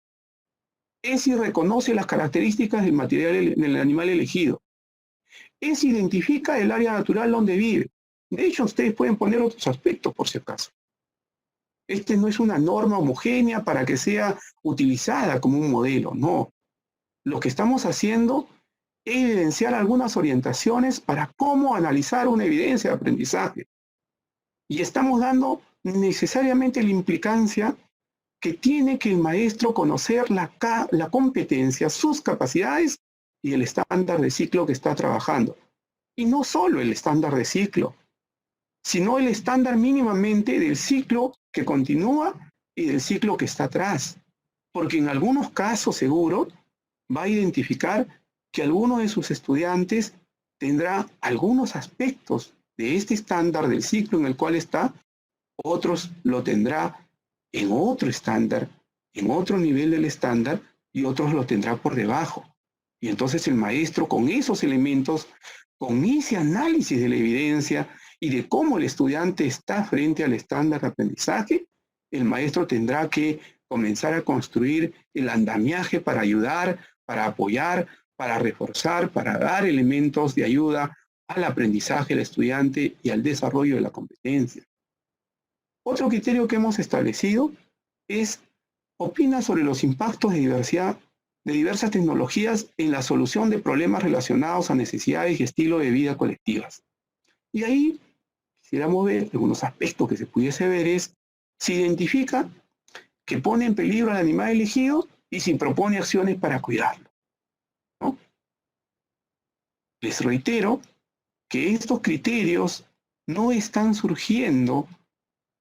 A: Es si reconoce las características del material del animal elegido. Es si identifica el área natural donde vive. De hecho, ustedes pueden poner otros aspectos por si acaso. Este no es una norma homogénea para que sea utilizada como un modelo, no. Lo que estamos haciendo es evidenciar algunas orientaciones para cómo analizar una evidencia de aprendizaje. Y estamos dando necesariamente la implicancia que tiene que el maestro conocer la competencia, sus capacidades y el estándar de ciclo que está trabajando. Y no solo el estándar de ciclo, sino el estándar mínimamente del ciclo que continúa y del ciclo que está atrás. Porque en algunos casos seguro va a identificar que alguno de sus estudiantes tendrá algunos aspectos de este estándar del ciclo en el cual está, otros lo tendrá en otro estándar, en otro nivel del estándar, y otros lo tendrá por debajo. Y entonces el maestro con esos elementos, con ese análisis de la evidencia y de cómo el estudiante está frente al estándar de aprendizaje, el maestro tendrá que comenzar a construir el andamiaje para ayudar, para apoyar, para reforzar, para dar elementos de ayuda al aprendizaje del estudiante y al desarrollo de la competencia. Otro criterio que hemos establecido es, opina sobre los impactos de diversas tecnologías en la solución de problemas relacionados a necesidades y estilo de vida colectivas. Y ahí quisiéramos ver algunos aspectos que se pudiese ver es, se identifica que pone en peligro al animal elegido y si propone acciones para cuidarlo, ¿no? Les reitero que estos criterios no están surgiendo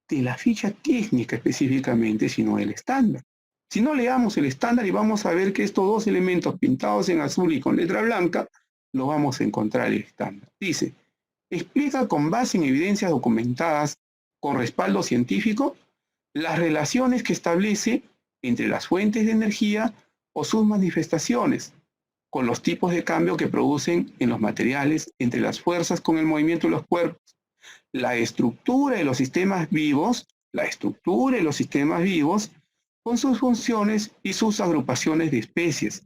A: de la ficha técnica específicamente, sino del estándar. Si no leamos el estándar y vamos a ver que estos dos elementos pintados en azul y con letra blanca, lo vamos a encontrar en el estándar. Dice, explica con base en evidencias documentadas con respaldo científico las relaciones que establece entre las fuentes de energía o sus manifestaciones, con los tipos de cambio que producen en los materiales, entre las fuerzas con el movimiento de los cuerpos, la estructura de los sistemas vivos, con sus funciones y sus agrupaciones de especies,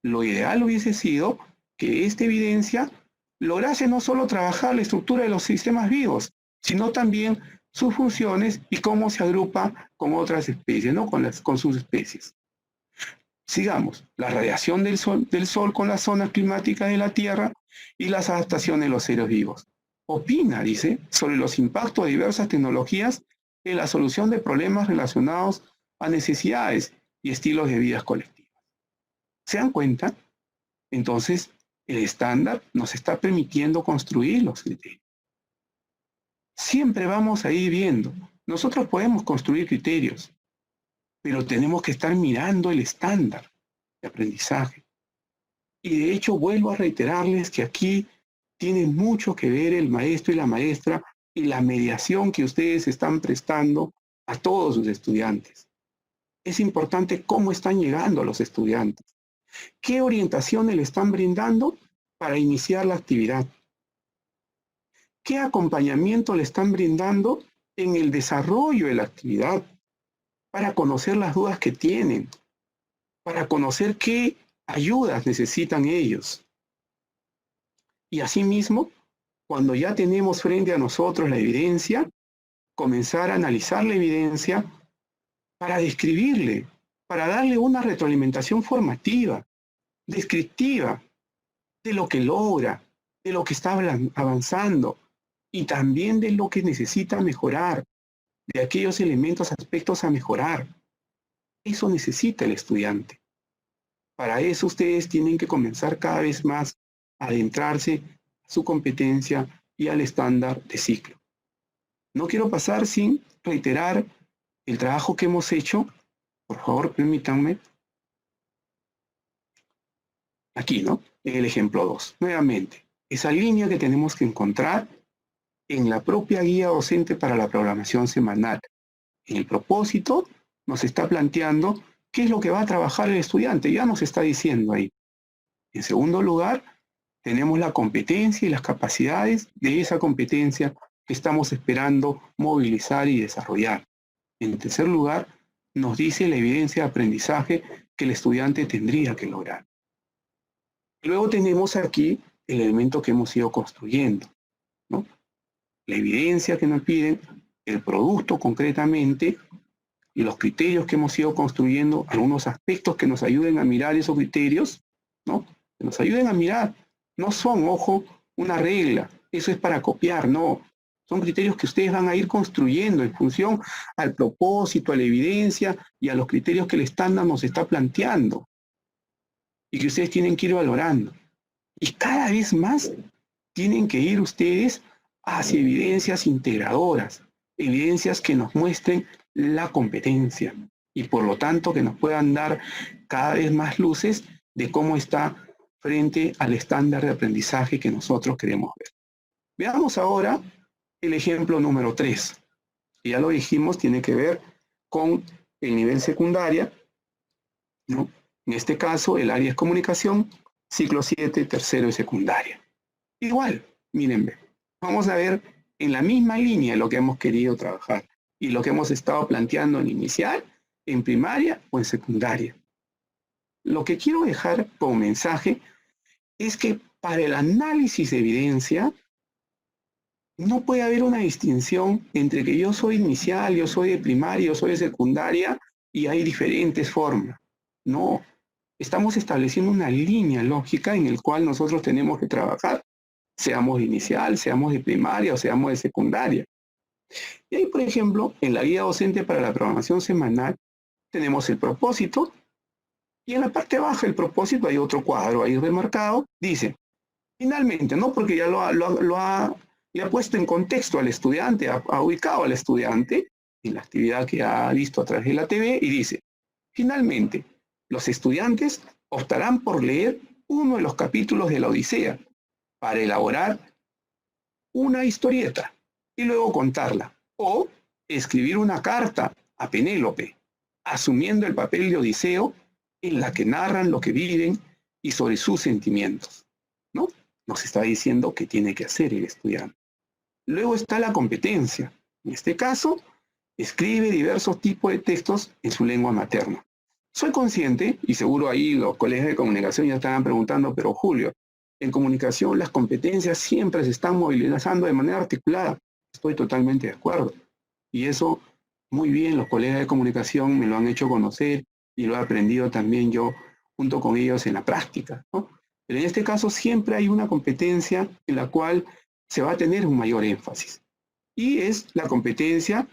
A: Lo ideal hubiese sido que esta evidencia lograse no solo trabajar la estructura de los sistemas vivos, sino también sus funciones y cómo se agrupa con otras especies, ¿no? Con sus especies. Sigamos, la radiación del sol con las zonas climáticas de la Tierra y las adaptaciones de los seres vivos. Opina, dice, sobre los impactos de diversas tecnologías en la solución de problemas relacionados a necesidades y estilos de vida colectivas. ¿Se dan cuenta? Entonces, el estándar nos está permitiendo construir los criterios. Siempre vamos a ir viendo. Nosotros podemos construir criterios, pero tenemos que estar mirando el estándar de aprendizaje. Y de hecho, vuelvo a reiterarles que aquí tiene mucho que ver el maestro y la maestra y la mediación que ustedes están prestando a todos sus estudiantes. Es importante cómo están llegando a los estudiantes. ¿Qué orientaciones le están brindando para iniciar la actividad? ¿Qué acompañamiento le están brindando en el desarrollo de la actividad? Para conocer las dudas que tienen, para conocer qué ayudas necesitan ellos. Y asimismo, cuando ya tenemos frente a nosotros la evidencia, comenzar a analizar la evidencia para describirle, para darle una retroalimentación formativa, descriptiva, de lo que logra, de lo que está avanzando y también de lo que necesita mejorar, de aquellos elementos, aspectos a mejorar. Eso necesita el estudiante. Para eso ustedes tienen que comenzar cada vez más a adentrarse a su competencia y al estándar de ciclo. No quiero pasar sin reiterar el trabajo que hemos hecho. Por favor, permítanme. Aquí, ¿no? En el ejemplo 2. Nuevamente, esa línea que tenemos que encontrar en la propia guía docente para la programación semanal. En el propósito nos está planteando qué es lo que va a trabajar el estudiante. Ya nos está diciendo ahí. En segundo lugar, tenemos la competencia y las capacidades de esa competencia que estamos esperando movilizar y desarrollar. En tercer lugar, nos dice la evidencia de aprendizaje que el estudiante tendría que lograr. Luego tenemos aquí el elemento que hemos ido construyendo, ¿no? La evidencia que nos piden, el producto concretamente, y los criterios que hemos ido construyendo, algunos aspectos que nos ayuden a mirar esos criterios, ¿no? Que nos ayuden a mirar. No son, ojo, una regla, eso es para copiar, no. Son criterios que ustedes van a ir construyendo en función al propósito, a la evidencia y a los criterios que el estándar nos está planteando y que ustedes tienen que ir valorando. Y cada vez más tienen que ir ustedes hacia evidencias integradoras, evidencias que nos muestren la competencia y por lo tanto que nos puedan dar cada vez más luces de cómo está frente al estándar de aprendizaje que nosotros queremos ver. Veamos ahora el ejemplo número 3. Ya lo dijimos, tiene que ver con el nivel secundaria, ¿no? En este caso, el área es comunicación, ciclo 7, tercero y secundaria. Igual, miren, vamos a ver en la misma línea lo que hemos querido trabajar y lo que hemos estado planteando en inicial, en primaria o en secundaria. Lo que quiero dejar como mensaje es que para el análisis de evidencia no puede haber una distinción entre que yo soy inicial, yo soy de primaria, yo soy de secundaria y hay diferentes formas. No, estamos estableciendo una línea lógica en la cual nosotros tenemos que trabajar, seamos de inicial, seamos de primaria o seamos de secundaria. Y ahí, por ejemplo, en la guía docente para la programación semanal tenemos el propósito y en la parte baja del propósito hay otro cuadro ahí remarcado. Dice, finalmente, ¿no? Porque ya le ha puesto en contexto al estudiante, ha ubicado al estudiante en la actividad que ha visto a través de la TV y dice, finalmente, los estudiantes optarán por leer uno de los capítulos de la Odisea para elaborar una historieta y luego contarla, o escribir una carta a Penélope, asumiendo el papel de Odiseo en la que narran lo que viven y sobre sus sentimientos, ¿no? Nos está diciendo qué tiene que hacer el estudiante. Luego está la competencia. En este caso, escribe diversos tipos de textos en su lengua materna. Soy consciente, y seguro ahí los colegas de comunicación ya estaban preguntando, pero Julio, en comunicación las competencias siempre se están movilizando de manera articulada. Estoy totalmente de acuerdo. Y eso, muy bien, los colegas de comunicación me lo han hecho conocer y lo he aprendido también yo junto con ellos en la práctica, ¿no? Pero en este caso siempre hay una competencia en la cual se va a tener un mayor énfasis. Y es la competencia,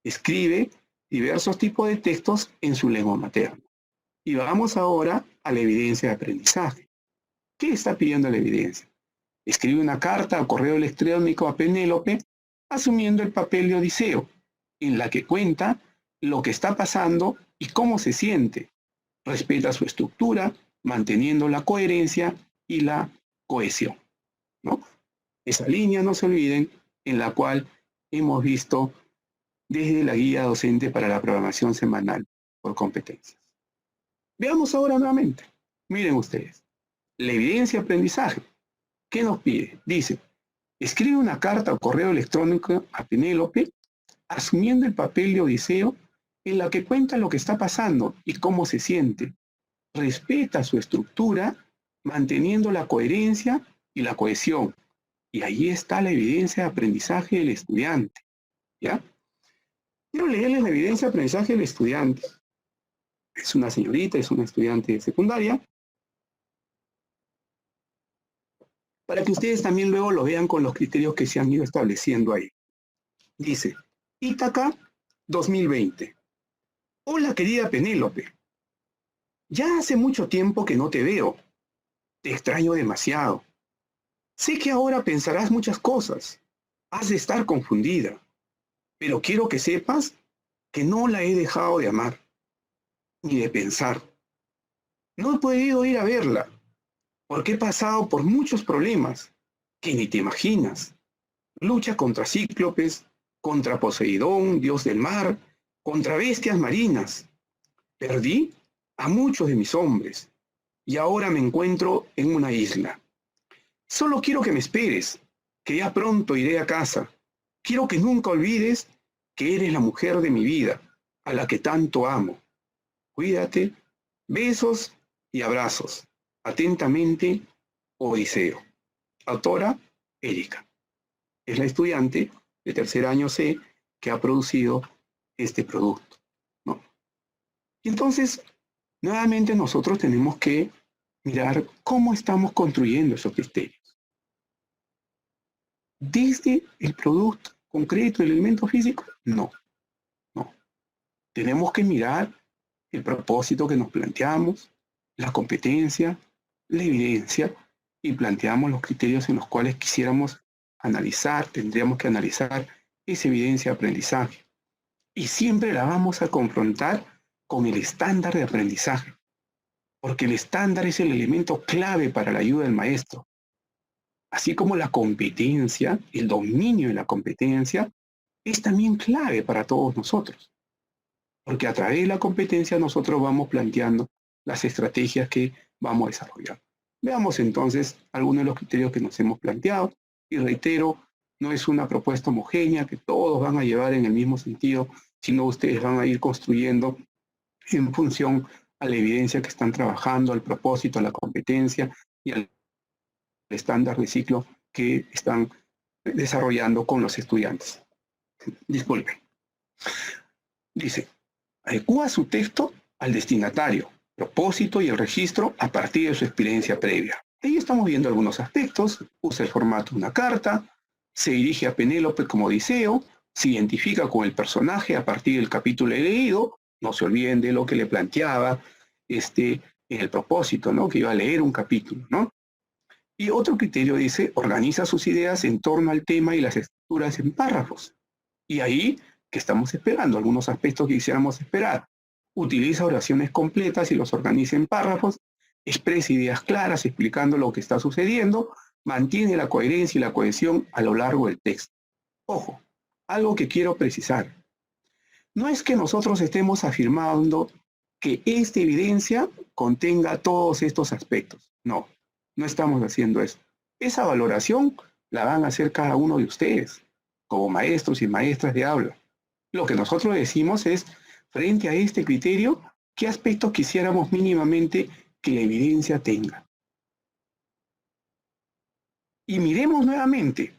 A: escribe diversos tipos de textos en su lengua materna. Y vamos ahora a la evidencia de aprendizaje. ¿Qué está pidiendo la evidencia? Escribe una carta o correo electrónico a Penélope asumiendo el papel de Odiseo, en la que cuenta lo que está pasando y cómo se siente. Respeta su estructura, manteniendo la coherencia y la cohesión, ¿no? Esa línea, no se olviden, en la cual hemos visto desde la guía docente para la programación semanal por competencias. Veamos ahora nuevamente. Miren ustedes, la evidencia de aprendizaje. ¿Qué nos pide? Dice, escribe una carta o correo electrónico a Penélope asumiendo el papel de Odiseo en la que cuenta lo que está pasando y cómo se siente. Respeta su estructura, manteniendo la coherencia y la cohesión. Y ahí está la evidencia de aprendizaje del estudiante, ¿ya? Quiero leerles la evidencia de aprendizaje del estudiante. Es una señorita, es una estudiante de secundaria, para que ustedes también luego lo vean con los criterios que se han ido estableciendo ahí. Dice, Ítaca 2020. Hola querida Penélope, ya hace mucho tiempo que no te veo. Te extraño demasiado. Sé que ahora pensarás muchas cosas. Has de estar confundida. Pero quiero que sepas que no la he dejado de amar, ni de pensar. No he podido ir a verla, porque he pasado por muchos problemas que ni te imaginas. Lucha contra cíclopes, contra Poseidón, dios del mar, contra bestias marinas. Perdí a muchos de mis hombres y ahora me encuentro en una isla. Solo quiero que me esperes, que ya pronto iré a casa. Quiero que nunca olvides que eres la mujer de mi vida, a la que tanto amo. Cuídate, besos y abrazos. Atentamente, Odiseo. Autora, Erika. Es la estudiante de tercer año C que ha producido este producto, ¿no? Y entonces, nuevamente nosotros tenemos que mirar cómo estamos construyendo esos criterios. Desde el producto concreto, el elemento físico, no. Tenemos que mirar el propósito que nos planteamos, la competencia, la evidencia, y planteamos los criterios en los cuales quisiéramos analizar, tendríamos que analizar esa evidencia de aprendizaje. Y siempre la vamos a confrontar con el estándar de aprendizaje, porque el estándar es el elemento clave para la ayuda del maestro. Así como la competencia, el dominio de la competencia, es también clave para todos nosotros. Porque a través de la competencia nosotros vamos planteando las estrategias que vamos a desarrollar. Veamos entonces algunos de los criterios que nos hemos planteado. Y reitero, no es una propuesta homogénea que todos van a llevar en el mismo sentido, sino ustedes van a ir construyendo en función a la evidencia que están trabajando, al propósito, a la competencia y al estándar de ciclo que están desarrollando con los estudiantes. Disculpen. Dice, adecúa su texto al destinatario, propósito y el registro a partir de su experiencia previa. Ahí estamos viendo algunos aspectos. Usa el formato de una carta, se dirige a Penélope como Odiseo, se identifica con el personaje a partir del capítulo leído. No se olviden de lo que le planteaba en el propósito, ¿no? Que iba a leer un capítulo, ¿no? Y otro criterio dice, organiza sus ideas en torno al tema y las estructuras en párrafos. Y ahí, ¿qué estamos esperando? Algunos aspectos que quisiéramos esperar. Utiliza oraciones completas y los organiza en párrafos, expresa ideas claras explicando lo que está sucediendo, mantiene la coherencia y la cohesión a lo largo del texto. Ojo, algo que quiero precisar. No es que nosotros estemos afirmando que esta evidencia contenga todos estos aspectos. No, no estamos haciendo eso. Esa valoración la van a hacer cada uno de ustedes, como maestros y maestras de aula. Lo que nosotros decimos es, frente a este criterio, ¿qué aspectos quisiéramos mínimamente que la evidencia tenga? Y miremos nuevamente,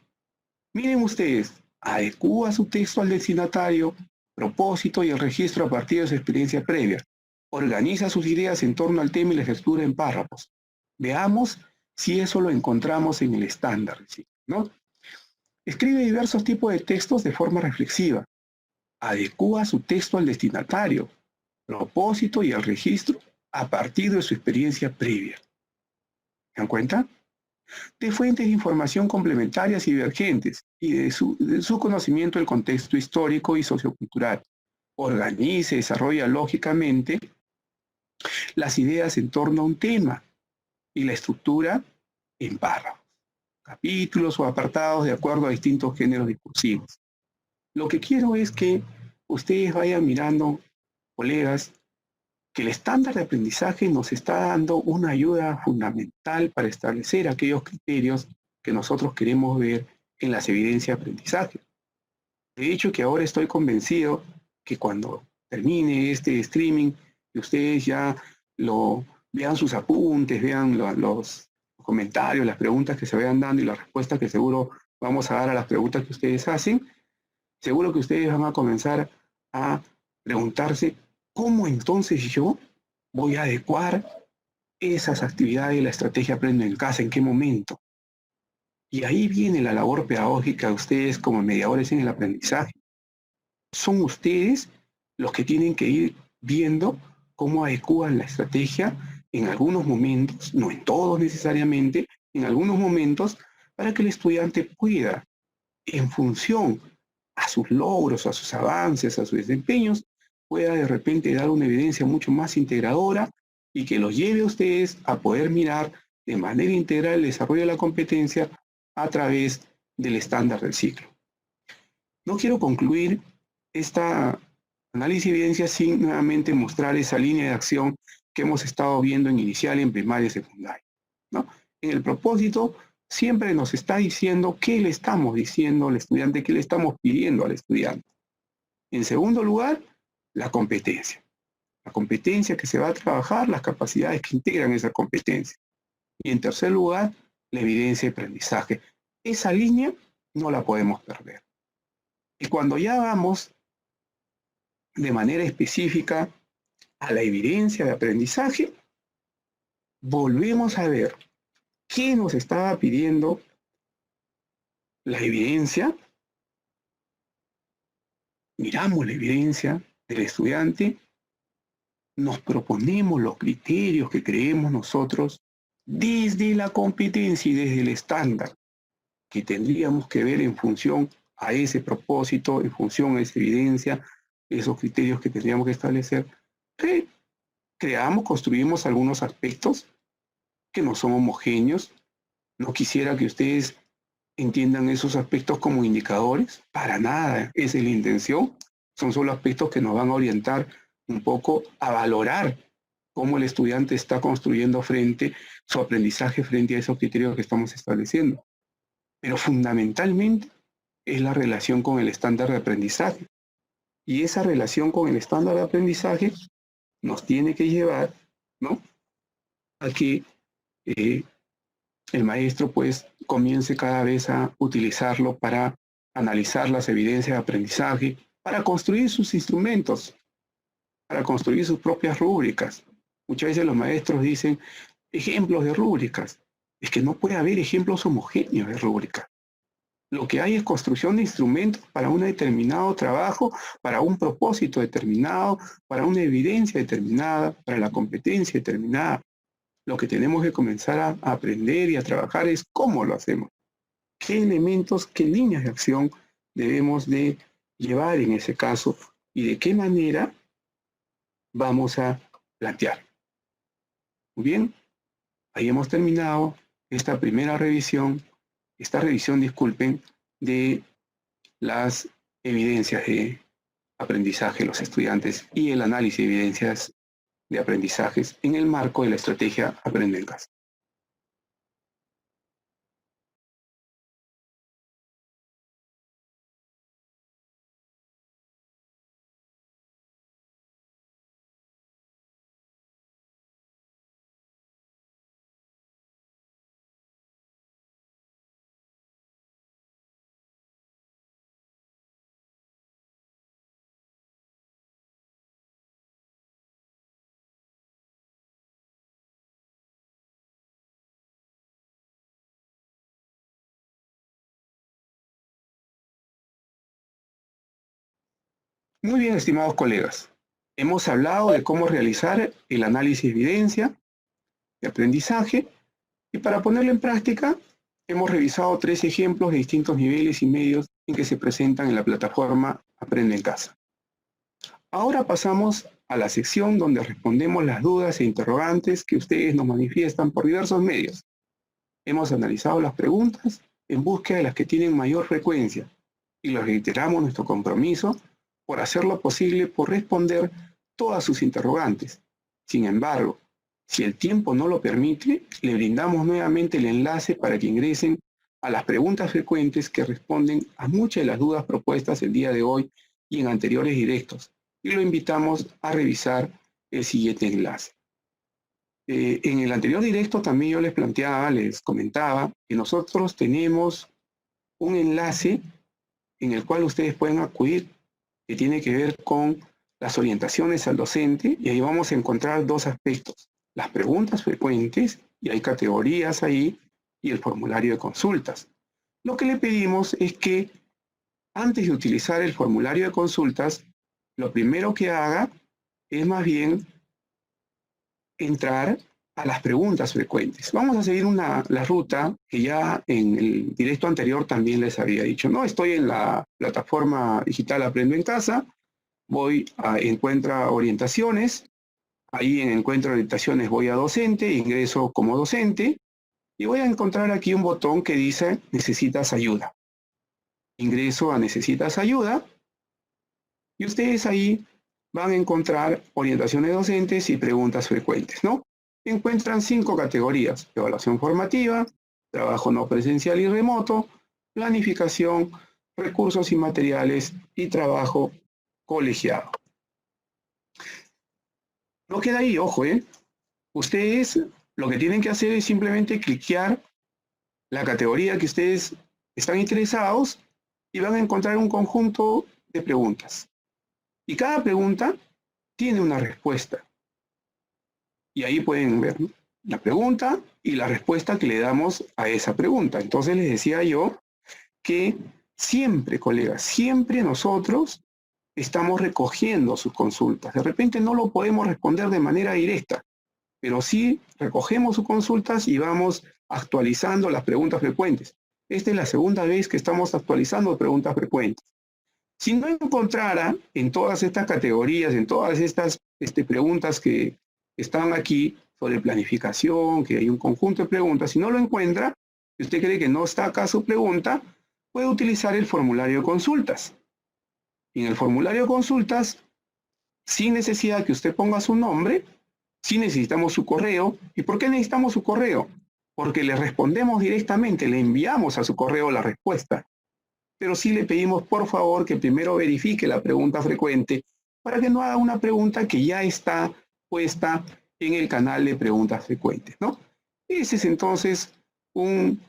A: miren ustedes, adecúa su texto al destinatario, propósito y el registro a partir de su experiencia previa. Organiza sus ideas en torno al tema y las estructura en párrafos. Veamos si eso lo encontramos en el estándar, ¿no? Escribe diversos tipos de textos de forma reflexiva. Adecúa su texto al destinatario, propósito y al registro a partir de su experiencia previa. ¿Se dan cuenta? De fuentes de información complementarias y divergentes y de su conocimiento del contexto histórico y sociocultural. Organice y desarrolla lógicamente las ideas en torno a un tema y la estructura en párrafos, capítulos o apartados de acuerdo a distintos géneros discursivos. Lo que quiero es que ustedes vayan mirando, colegas, que el estándar de aprendizaje nos está dando una ayuda fundamental para establecer aquellos criterios que nosotros queremos ver en las evidencias de aprendizaje. De hecho, que ahora estoy convencido que cuando termine este streaming, que ustedes ya lo vean sus apuntes, vean los comentarios, las preguntas que se vayan dando y las respuestas que seguro vamos a dar a las preguntas que ustedes hacen, seguro que ustedes van a comenzar a preguntarse cómo entonces yo voy a adecuar esas actividades y la estrategia Aprendo en Casa, en qué momento. Y ahí viene la labor pedagógica de ustedes como mediadores en el aprendizaje. Son ustedes los que tienen que ir viendo cómo adecuan la estrategia en algunos momentos, no en todos necesariamente, en algunos momentos, para que el estudiante pueda, en función a sus logros, a sus avances, a sus desempeños, pueda de repente dar una evidencia mucho más integradora y que los lleve a ustedes a poder mirar de manera integral el desarrollo de la competencia a través del estándar del ciclo. No quiero concluir esta análisis de evidencia sin nuevamente mostrar esa línea de acción que hemos estado viendo en inicial, en primaria y secundaria, ¿no? En el propósito siempre nos está diciendo qué le estamos diciendo al estudiante, qué le estamos pidiendo al estudiante. En segundo lugar, la competencia. La competencia que se va a trabajar, las capacidades que integran esa competencia. Y en tercer lugar, la evidencia de aprendizaje. Esa línea no la podemos perder. Y cuando ya vamos de manera específica a la evidencia de aprendizaje, volvemos a ver qué nos estaba pidiendo la evidencia, miramos la evidencia del estudiante, nos proponemos los criterios que creemos nosotros desde la competencia y desde el estándar que tendríamos que ver en función a ese propósito, en función a esa evidencia, esos criterios que tendríamos que establecer. Creamos, construimos algunos aspectos que no son homogéneos. No quisiera que ustedes entiendan esos aspectos como indicadores, para nada, esa es la intención. Son solo aspectos que nos van a orientar un poco a valorar cómo el estudiante está construyendo su aprendizaje frente a esos criterios que estamos estableciendo. Pero fundamentalmente es la relación con el estándar de aprendizaje. Y esa relación con el estándar de aprendizaje nos tiene que llevar, ¿no?, a que el maestro pues comience cada vez a utilizarlo para analizar las evidencias de aprendizaje, para construir sus instrumentos, para construir sus propias rúbricas. Muchas veces los maestros dicen ejemplos de rúbricas. Es que no puede haber ejemplos homogéneos de rúbricas. Lo que hay es construcción de instrumentos para un determinado trabajo, para un propósito determinado, para una evidencia determinada, para la competencia determinada. Lo que tenemos que comenzar a aprender y a trabajar es cómo lo hacemos. ¿Qué elementos, qué líneas de acción debemos de llevar en ese caso y de qué manera vamos a plantear? Muy bien, ahí hemos terminado esta primera revisión, disculpen, de las evidencias de aprendizaje de los estudiantes y el análisis de evidencias de aprendizajes en el marco de la estrategia Aprende en Casa. Muy bien, estimados colegas. Hemos hablado de cómo realizar el análisis de evidencia, de aprendizaje, y para ponerlo en práctica, hemos revisado 3 ejemplos de distintos niveles y medios en que se presentan en la plataforma Aprende en Casa. Ahora pasamos a la sección donde respondemos las dudas e interrogantes que ustedes nos manifiestan por diversos medios. Hemos analizado las preguntas en búsqueda de las que tienen mayor frecuencia y les reiteramos nuestro compromiso por hacer lo posible por responder todas sus interrogantes. Sin embargo, si el tiempo no lo permite, le brindamos nuevamente el enlace para que ingresen a las preguntas frecuentes que responden a muchas de las dudas propuestas el día de hoy y en anteriores directos, y lo invitamos a revisar el siguiente enlace. En el anterior directo también yo les planteaba, les comentaba que nosotros tenemos un enlace en el cual ustedes pueden acudir, que tiene que ver con las orientaciones al docente, y ahí vamos a encontrar 2 aspectos: las preguntas frecuentes, y hay categorías ahí, y el formulario de consultas. Lo que le pedimos es que antes de utilizar el formulario de consultas, lo primero que haga es más bien entrar a las preguntas frecuentes. Vamos a seguir la ruta que ya en el directo anterior también les había dicho, ¿no? Estoy en la plataforma digital Aprendo en Casa, voy a Encuentra Orientaciones, ahí en Encuentra Orientaciones voy a Docente, ingreso como docente, y voy a encontrar aquí un botón que dice Necesitas ayuda. Ingreso a Necesitas ayuda, y ustedes ahí van a encontrar orientaciones docentes y preguntas frecuentes, ¿no? Encuentran 5 categorías: evaluación formativa, trabajo no presencial y remoto, planificación, recursos y materiales y trabajo colegiado. No queda ahí, ojo, Ustedes lo que tienen que hacer es simplemente cliquear la categoría que ustedes están interesados y van a encontrar un conjunto de preguntas. Y cada pregunta tiene una respuesta. Y ahí pueden ver, ¿no?, la pregunta y la respuesta que le damos a esa pregunta. Entonces les decía yo que siempre, colegas, siempre nosotros estamos recogiendo sus consultas. De repente no lo podemos responder de manera directa, pero sí recogemos sus consultas y vamos actualizando las preguntas frecuentes. Esta es la segunda vez que estamos actualizando preguntas frecuentes. Si no encontrara en todas estas categorías, en todas estas preguntas que están aquí sobre planificación, que hay un conjunto de preguntas, si no lo encuentra, si usted cree que no está acá su pregunta, puede utilizar el formulario de consultas. En el formulario de consultas, sin necesidad que usted ponga su nombre, sí necesitamos su correo. ¿Y por qué necesitamos su correo? Porque le respondemos directamente, le enviamos a su correo la respuesta. Pero sí le pedimos, por favor, que primero verifique la pregunta frecuente para que no haga una pregunta que ya está puesta en el canal de preguntas frecuentes, ¿no? Ese es entonces un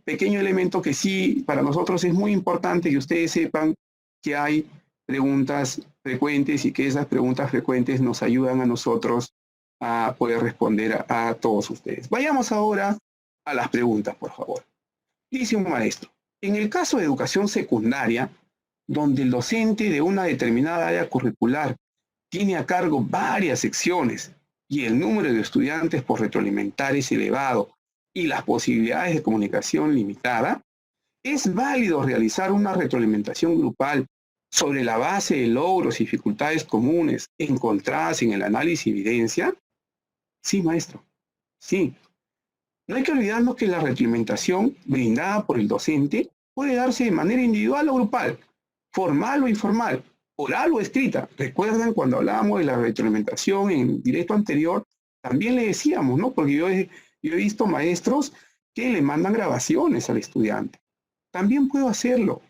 A: pequeño elemento que sí para nosotros es muy importante que ustedes sepan que hay preguntas frecuentes y que esas preguntas frecuentes nos ayudan a nosotros a poder responder a todos ustedes. Vayamos ahora a las preguntas, por favor. Dice un maestro: en el caso de educación secundaria, donde el docente de una determinada área curricular tiene a cargo varias secciones y el número de estudiantes por retroalimentar es elevado y las posibilidades de comunicación limitada, ¿es válido realizar una retroalimentación grupal sobre la base de logros y dificultades comunes encontradas en el análisis de evidencia? Sí, maestro, sí. No hay que olvidarnos que la retroalimentación brindada por el docente puede darse de manera individual o grupal, formal o informal, oral o escrita. ¿Recuerdan cuando hablábamos de la retroalimentación en el directo anterior? También le decíamos, ¿no? Porque yo he visto maestros que le mandan grabaciones al estudiante. También puedo hacerlo.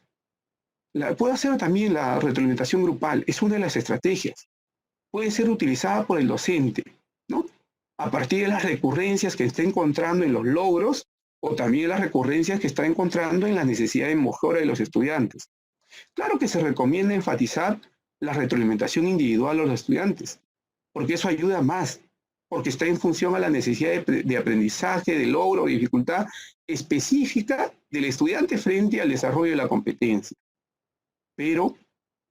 A: Puedo hacer también la retroalimentación grupal. Es una de las estrategias. Puede ser utilizada por el docente, ¿no?, a partir de las recurrencias que está encontrando en los logros o también las recurrencias que está encontrando en la necesidad de mejora de los estudiantes. Claro que se recomienda enfatizar la retroalimentación individual a los estudiantes, porque eso ayuda más, porque está en función a la necesidad de aprendizaje, de logro, de dificultad específica del estudiante frente al desarrollo de la competencia. Pero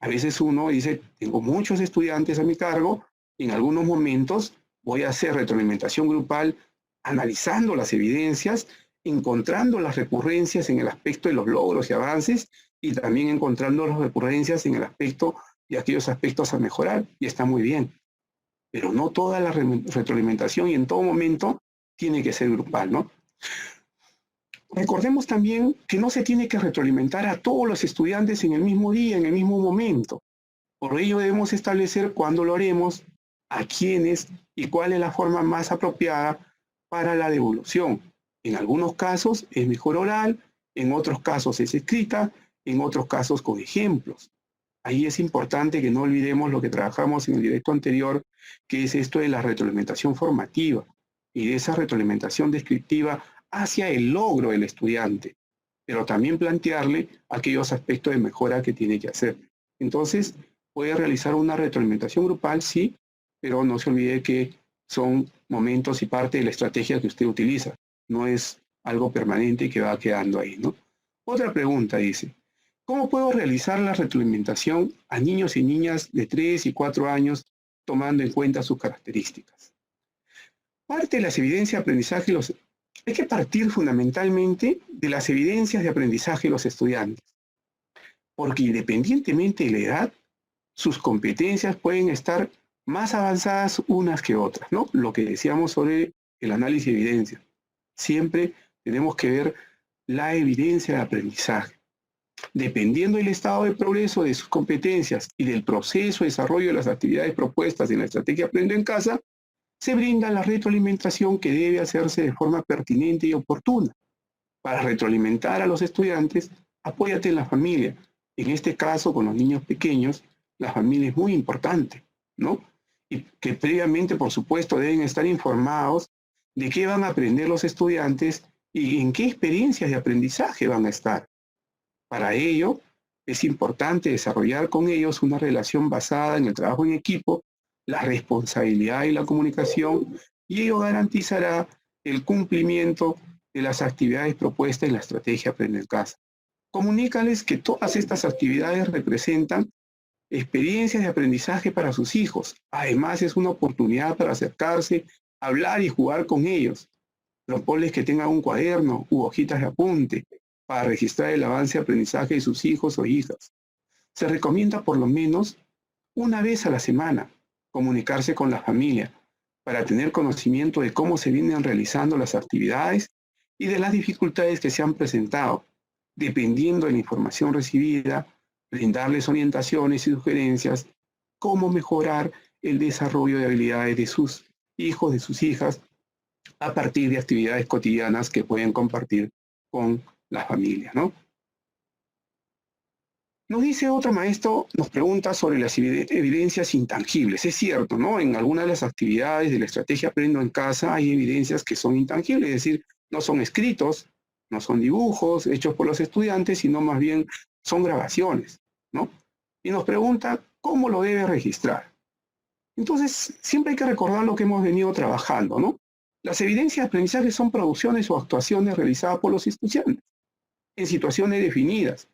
A: A veces uno dice, tengo muchos estudiantes a mi cargo, en algunos momentos voy a hacer retroalimentación grupal analizando las evidencias, encontrando las recurrencias en el aspecto de los logros y avances y también encontrando las recurrencias en el aspecto de aquellos aspectos a mejorar, y está muy bien. Pero no toda la retroalimentación y en todo momento tiene que ser grupal, ¿no? Recordemos también que no se tiene que retroalimentar a todos los estudiantes en el mismo día, en el mismo momento. Por ello debemos establecer cuándo lo haremos, a quiénes y cuál es la forma más apropiada para la devolución. En algunos casos es mejor oral, en otros casos es escrita, en otros casos con ejemplos. Ahí es importante que no olvidemos lo que trabajamos en el directo anterior, que es esto de la retroalimentación formativa y de esa retroalimentación descriptiva hacia el logro del estudiante, pero también plantearle aquellos aspectos de mejora que tiene que hacer. Entonces, puede realizar una retroalimentación grupal, sí, pero no se olvide que son momentos y parte de la estrategia que usted utiliza. No es algo permanente que va quedando ahí, ¿no? Otra pregunta dice, ¿cómo puedo realizar la retroalimentación a niños y niñas de 3 y 4 años tomando en cuenta sus características? Parte de las evidencias de aprendizaje hay que partir fundamentalmente de las evidencias de aprendizaje de los estudiantes, porque independientemente de la edad, sus competencias pueden estar más avanzadas unas que otras, ¿no? Lo que decíamos sobre el análisis de evidencia. Siempre tenemos que ver la evidencia de aprendizaje. Dependiendo del estado de progreso de sus competencias y del proceso de desarrollo de las actividades propuestas en la estrategia Aprendo en Casa, se brinda la retroalimentación que debe hacerse de forma pertinente y oportuna. Para retroalimentar a los estudiantes, apóyate en la familia. En este caso, con los niños pequeños, la familia es muy importante, ¿no? Y que previamente, por supuesto, deben estar informados de qué van a aprender los estudiantes y en qué experiencias de aprendizaje van a estar. Para ello, es importante desarrollar con ellos una relación basada en el trabajo en equipo, la responsabilidad y la comunicación, y ello garantizará el cumplimiento de las actividades propuestas en la estrategia Aprende en Casa. Comunícales que todas estas actividades representan experiencias de aprendizaje para sus hijos. Además, es una oportunidad para acercarse, hablar y jugar con ellos. Proponles que tengan un cuaderno u hojitas de apunte para registrar el avance de aprendizaje de sus hijos o hijas. Se recomienda por lo menos una vez a la semana comunicarse con la familia para tener conocimiento de cómo se vienen realizando las actividades y de las dificultades que se han presentado. Dependiendo de la información recibida, brindarles orientaciones y sugerencias cómo mejorar el desarrollo de habilidades de sus hijos, de sus hijas, a partir de actividades cotidianas que pueden compartir con la familia, ¿no? Nos dice otro maestro, nos pregunta sobre las evidencias intangibles. Es cierto, ¿no? En algunas de las actividades de la estrategia Aprendo en Casa hay evidencias que son intangibles, es decir, no son escritos, no son dibujos hechos por los estudiantes, sino más bien son grabaciones, ¿no? Y nos pregunta cómo lo debe registrar. Entonces, siempre hay que recordar lo que hemos venido trabajando, ¿no? Las evidencias de aprendizaje son producciones o actuaciones realizadas por los estudiantes en situaciones definidas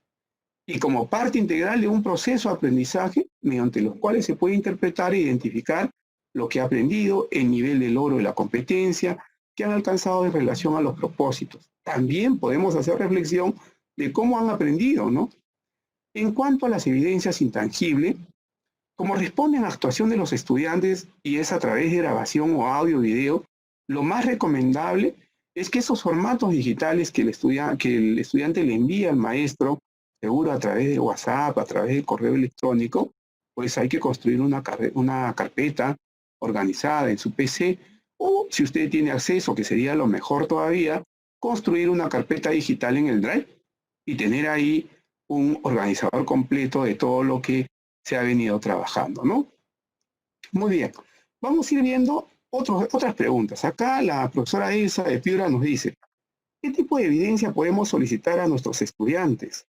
A: y como parte integral de un proceso de aprendizaje mediante los cuales se puede interpretar e identificar lo que ha aprendido, el nivel de logro de la competencia que han alcanzado en relación a los propósitos. También podemos hacer reflexión de cómo han aprendido, ¿no? En cuanto a las evidencias intangibles, como responden a actuación de los estudiantes y es a través de grabación o audio o video, lo más recomendable es que esos formatos digitales que el estudiante le envía al maestro, seguro a través de WhatsApp, a través de correo electrónico, pues hay que construir una carpeta organizada en su PC, o si usted tiene acceso, que sería lo mejor todavía, construir una carpeta digital en el Drive y tener ahí un organizador completo de todo lo que se ha venido trabajando, ¿no? Muy bien, vamos a ir viendo otras preguntas. Acá la profesora Elsa de Piura nos dice, ¿qué tipo de evidencia podemos solicitar a nuestros estudiantes?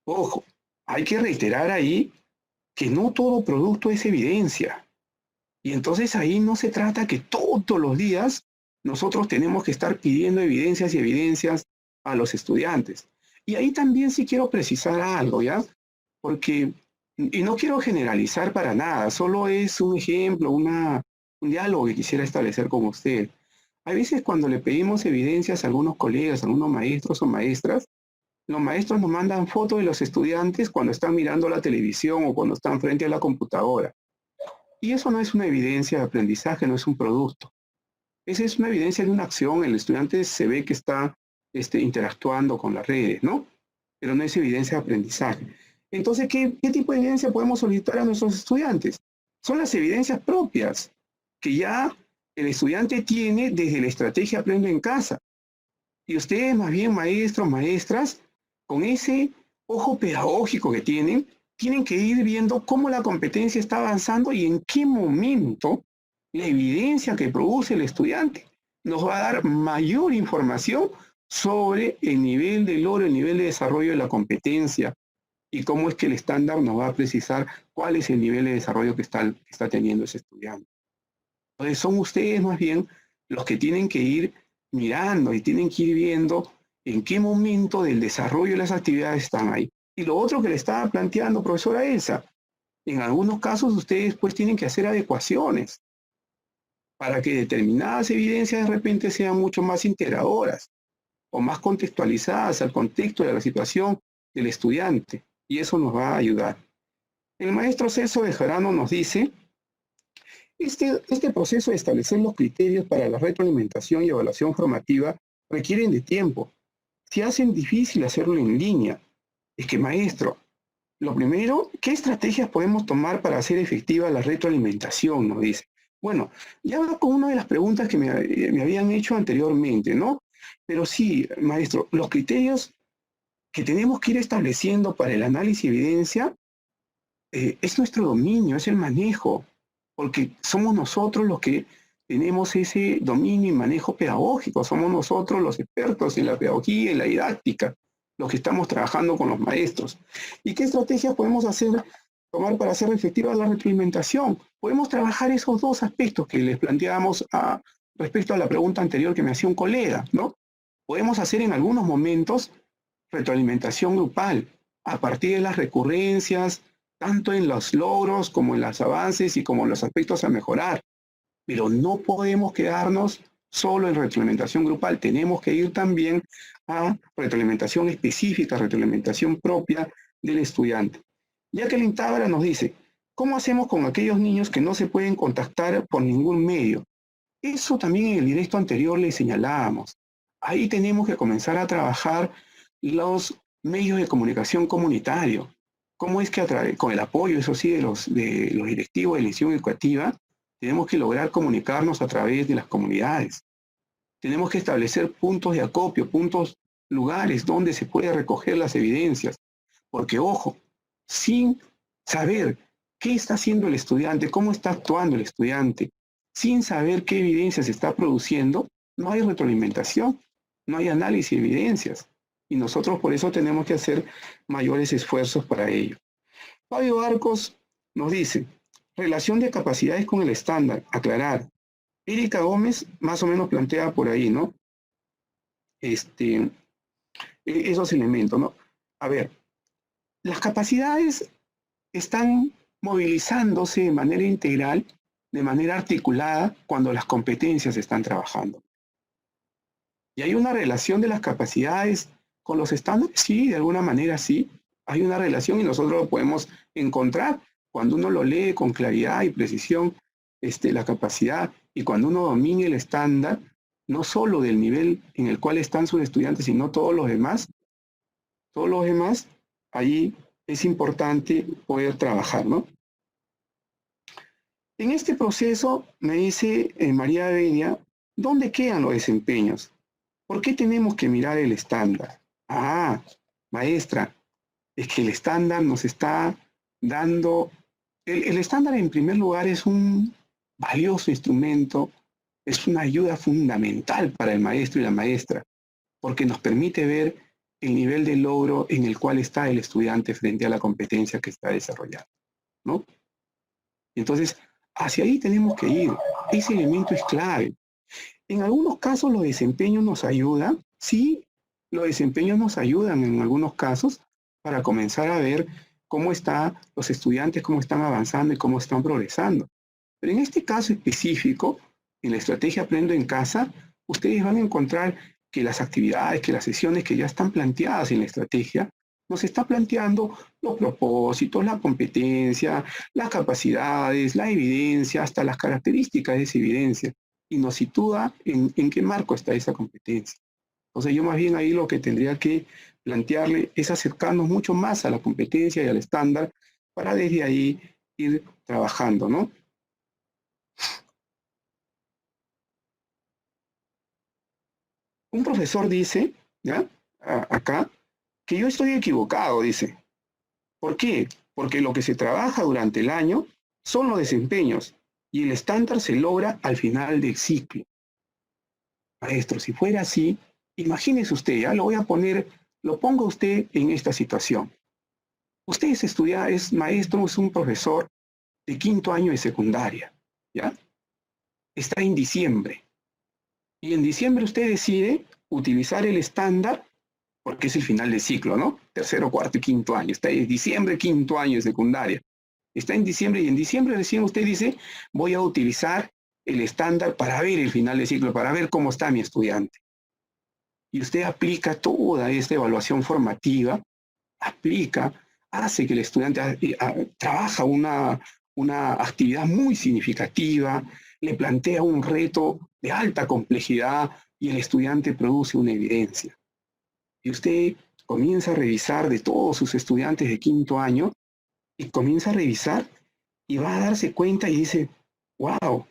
A: Ojo, hay que reiterar ahí que no todo producto es evidencia. Y entonces ahí no se trata que todos los días nosotros tenemos que estar pidiendo evidencias y evidencias a los estudiantes. Y ahí también sí quiero precisar algo, ¿ya? porque, y no quiero generalizar para nada, solo es un ejemplo, un diálogo que quisiera establecer con usted. A veces cuando le pedimos evidencias a algunos colegas, a algunos maestros o maestras, los maestros nos mandan fotos de los estudiantes cuando están mirando la televisión o cuando están frente a la computadora. Y eso no es una evidencia de aprendizaje, no es un producto. Esa es una evidencia de una acción. El estudiante se ve que está interactuando con las redes, ¿no? Pero no es evidencia de aprendizaje. Entonces, ¿qué tipo de evidencia podemos solicitar a nuestros estudiantes? Son las evidencias propias que ya el estudiante tiene desde la estrategia Aprendo en Casa. Y ustedes, más bien, maestros, maestras, con ese ojo pedagógico que tienen que ir viendo cómo la competencia está avanzando y en qué momento la evidencia que produce el estudiante nos va a dar mayor información sobre el nivel de logro, el nivel de desarrollo de la competencia y cómo es que el estándar nos va a precisar cuál es el nivel de desarrollo que está teniendo ese estudiante. Entonces son ustedes más bien los que tienen que ir mirando y tienen que ir viendo en qué momento del desarrollo de las actividades están ahí. Y lo otro que le estaba planteando, profesora Elsa, en algunos casos ustedes pues tienen que hacer adecuaciones para que determinadas evidencias de repente sean mucho más integradoras o más contextualizadas al contexto de la situación del estudiante. Y eso nos va a ayudar. El maestro Celso Bejarano nos dice, este proceso de establecer los criterios para la retroalimentación y evaluación formativa requieren de tiempo. Se hacen difícil hacerlo en línea. Es que, maestro, lo primero, ¿qué estrategias podemos tomar para hacer efectiva la retroalimentación? Nos dice. Bueno, ya va con una de las preguntas que me habían hecho anteriormente, ¿no? Pero sí, maestro, los criterios que tenemos que ir estableciendo para el análisis de evidencia es nuestro dominio, es el manejo, porque somos nosotros los que tenemos ese dominio y manejo pedagógico, somos nosotros los expertos en la pedagogía y la didáctica, los que estamos trabajando con los maestros. ¿Y qué estrategias podemos tomar para hacer efectiva la retroalimentación? Podemos trabajar esos dos aspectos que les planteábamos respecto a la pregunta anterior que me hacía un colega, ¿no? Podemos hacer en algunos momentos retroalimentación grupal, a partir de las recurrencias, tanto en los logros como en los avances y como en los aspectos a mejorar. Pero no podemos quedarnos solo en retroalimentación grupal, tenemos que ir también a retroalimentación específica, retroalimentación propia del estudiante. Ya que el Tábara nos dice, ¿cómo hacemos con aquellos niños que no se pueden contactar por ningún medio? Eso también en el directo anterior le señalábamos. Ahí tenemos que comenzar a trabajar los medios de comunicación comunitario. ¿Cómo es que con el apoyo, eso sí, de los directivos de la institución educativa, tenemos que lograr comunicarnos a través de las comunidades? Tenemos que establecer puntos de acopio, lugares donde se puede recoger las evidencias. Porque, ojo, sin saber qué está haciendo el estudiante, cómo está actuando el estudiante, sin saber qué evidencia se está produciendo, no hay retroalimentación, no hay análisis de evidencias. Y nosotros por eso tenemos que hacer mayores esfuerzos para ello. Fabio Arcos nos dice, relación de capacidades con el estándar, aclarar. Erika Gómez más o menos plantea por ahí, ¿no? Esos elementos, ¿no? A ver, las capacidades están movilizándose de manera integral, de manera articulada, cuando las competencias están trabajando. ¿Y hay una relación de las capacidades con los estándares? Sí, de alguna manera sí. Hay una relación y nosotros lo podemos encontrar cuando uno lo lee con claridad y precisión, la capacidad, y cuando uno domine el estándar, no solo del nivel en el cual están sus estudiantes, sino todos los demás, ahí es importante poder trabajar, ¿no? En este proceso, me dice María Benia, ¿dónde quedan los desempeños? ¿Por qué tenemos que mirar el estándar? Ah, maestra, es que el estándar nos está dando... El estándar, en primer lugar, es un valioso instrumento, es una ayuda fundamental para el maestro y la maestra, porque nos permite ver el nivel de logro en el cual está el estudiante frente a la competencia que está desarrollando, ¿no? Entonces, hacia ahí tenemos que ir. Ese elemento es clave. En algunos casos los desempeños nos ayudan, sí, los desempeños nos ayudan en algunos casos para comenzar a ver cómo están los estudiantes, cómo están avanzando y cómo están progresando. Pero en este caso específico, en la estrategia Aprendo en Casa, ustedes van a encontrar que las actividades, que las sesiones que ya están planteadas en la estrategia, nos está planteando los propósitos, la competencia, las capacidades, la evidencia, hasta las características de esa evidencia, y nos sitúa en qué marco está esa competencia. Entonces yo más bien ahí lo que tendría que plantearle es acercarnos mucho más a la competencia y al estándar para desde ahí ir trabajando, ¿no? Un profesor dice, ¿ya? Acá, que yo estoy equivocado, dice. ¿Por qué? Porque lo que se trabaja durante el año son los desempeños y el estándar se logra al final del ciclo. Maestro, si fuera así, imagínese usted, ya lo voy a poner, lo pongo usted en esta situación. Usted es maestro, es un profesor de 5º año de secundaria, ¿ya? Está en diciembre. Y en diciembre usted decide utilizar el estándar porque es el final del ciclo, ¿no? 3º, 4º y 5º año. Está en diciembre, 5º año de secundaria. Está en diciembre y en diciembre recién usted dice, voy a utilizar el estándar para ver el final del ciclo, para ver cómo está mi estudiante. Y usted aplica toda esta evaluación formativa, hace que el estudiante trabaja una actividad muy significativa, le plantea un reto de alta complejidad y el estudiante produce una evidencia. Y usted comienza a revisar de todos sus estudiantes de 5º año y comienza a revisar y va a darse cuenta y dice, wow,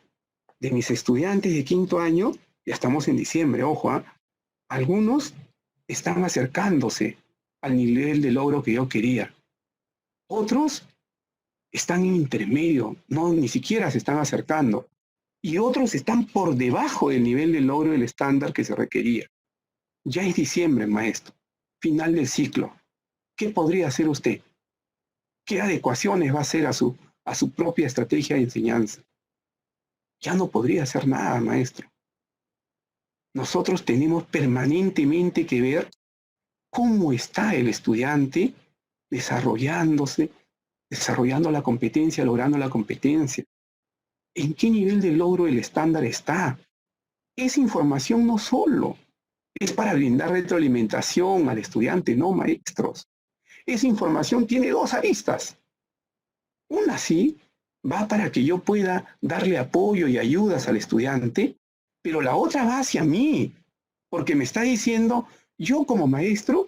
A: de mis estudiantes de 5º año, ya estamos en diciembre, ojo, algunos están acercándose al nivel de logro que yo quería. Otros están en intermedio, no, ni siquiera se están acercando. Y otros están por debajo del nivel de logro del estándar que se requería. Ya es diciembre, maestro. Final del ciclo. ¿Qué podría hacer usted? ¿Qué adecuaciones va a hacer a su propia estrategia de enseñanza? Ya no podría hacer nada, maestro. Nosotros tenemos permanentemente que ver cómo está el estudiante desarrollándose, desarrollando la competencia, logrando la competencia. ¿En qué nivel de logro el estándar está? Esa información no solo es para brindar retroalimentación al estudiante, no, maestros. Esa información tiene dos aristas. Una sí va para que yo pueda darle apoyo y ayudas al estudiante, pero la otra va hacia mí, porque me está diciendo, yo como maestro,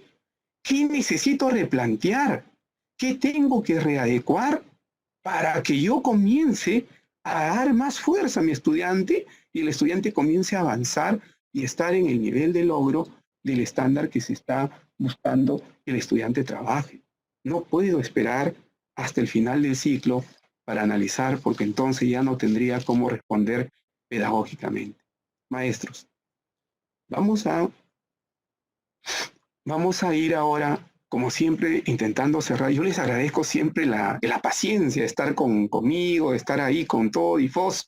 A: ¿qué necesito replantear? ¿Qué tengo que readecuar para que yo comience a dar más fuerza a mi estudiante y el estudiante comience a avanzar y estar en el nivel de logro del estándar que se está buscando que el estudiante trabaje? No puedo esperar hasta el final del ciclo para analizar, porque entonces ya no tendría cómo responder pedagógicamente. Maestros, vamos a ir ahora, como siempre, intentando cerrar. Yo les agradezco siempre la paciencia de estar conmigo, de estar ahí con todo y FOS,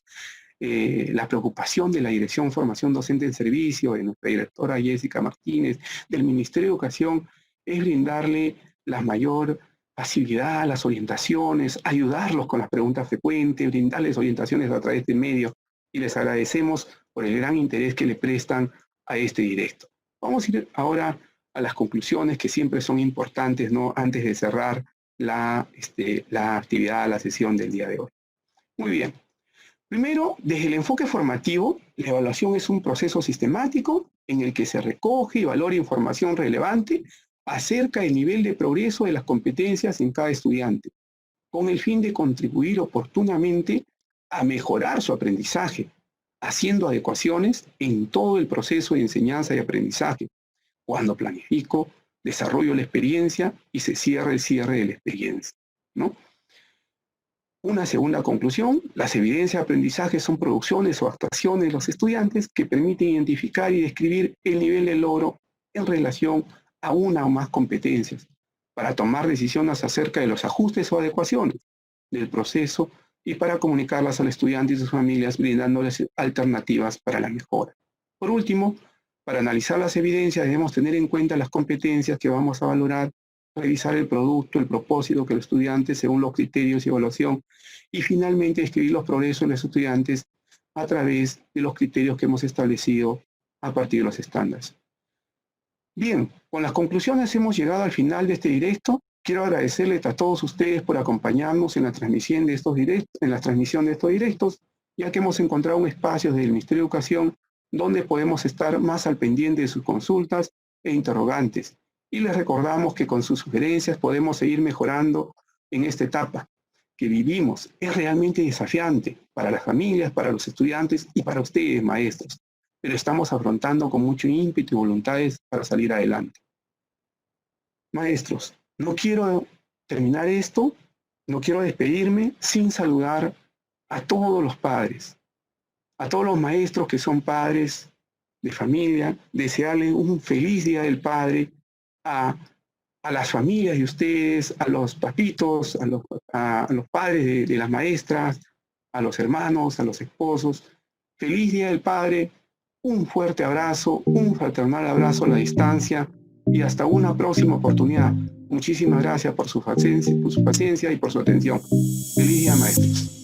A: la preocupación de la Dirección Formación Docente en Servicio, de nuestra directora Jessica Martínez, del Ministerio de Educación, es brindarle la mayor facilidad, las orientaciones, ayudarlos con las preguntas frecuentes, brindarles orientaciones a través de medios, y les agradecemos por el gran interés que le prestan a este directo. Vamos a ir ahora a las conclusiones que siempre son importantes, ¿no? Antes de cerrar la actividad, la sesión del día de hoy. Muy bien. Primero, desde el enfoque formativo, la evaluación es un proceso sistemático en el que se recoge y valora información relevante acerca del nivel de progreso de las competencias en cada estudiante, con el fin de contribuir oportunamente a mejorar su aprendizaje, haciendo adecuaciones en todo el proceso de enseñanza y aprendizaje, cuando planifico, desarrollo la experiencia y se cierra el cierre de la experiencia, ¿no? Una segunda conclusión, las evidencias de aprendizaje son producciones o actuaciones de los estudiantes que permiten identificar y describir el nivel de logro en relación a una o más competencias, para tomar decisiones acerca de los ajustes o adecuaciones del proceso y para comunicarlas al estudiante y sus familias, brindándoles alternativas para la mejora. Por último, para analizar las evidencias debemos tener en cuenta las competencias que vamos a valorar revisar el producto, el propósito que el estudiante según los criterios y evaluación, y finalmente escribir los progresos de los estudiantes a través de los criterios que hemos establecido a partir de los estándares. Bien, con las conclusiones hemos llegado al final de este directo. Quiero agradecerles a todos ustedes por acompañarnos en la transmisión de estos directos, ya que hemos encontrado un espacio desde el Ministerio de Educación donde podemos estar más al pendiente de sus consultas e interrogantes. Y les recordamos que con sus sugerencias podemos seguir mejorando en esta etapa que vivimos. Es realmente desafiante para las familias, para los estudiantes y para ustedes, maestros, pero estamos afrontando con mucho ímpetu y voluntades para salir adelante. Maestros, no quiero terminar esto, no quiero despedirme sin saludar a todos los padres, a todos los maestros que son padres de familia, desearles un feliz Día del Padre, a las familias de ustedes, a los papitos, a los padres de las maestras, a los hermanos, a los esposos. Feliz Día del Padre, un fuerte abrazo, un fraternal abrazo a la distancia y hasta una próxima oportunidad. Muchísimas gracias por su paciencia y por su atención. Feliz día, maestros.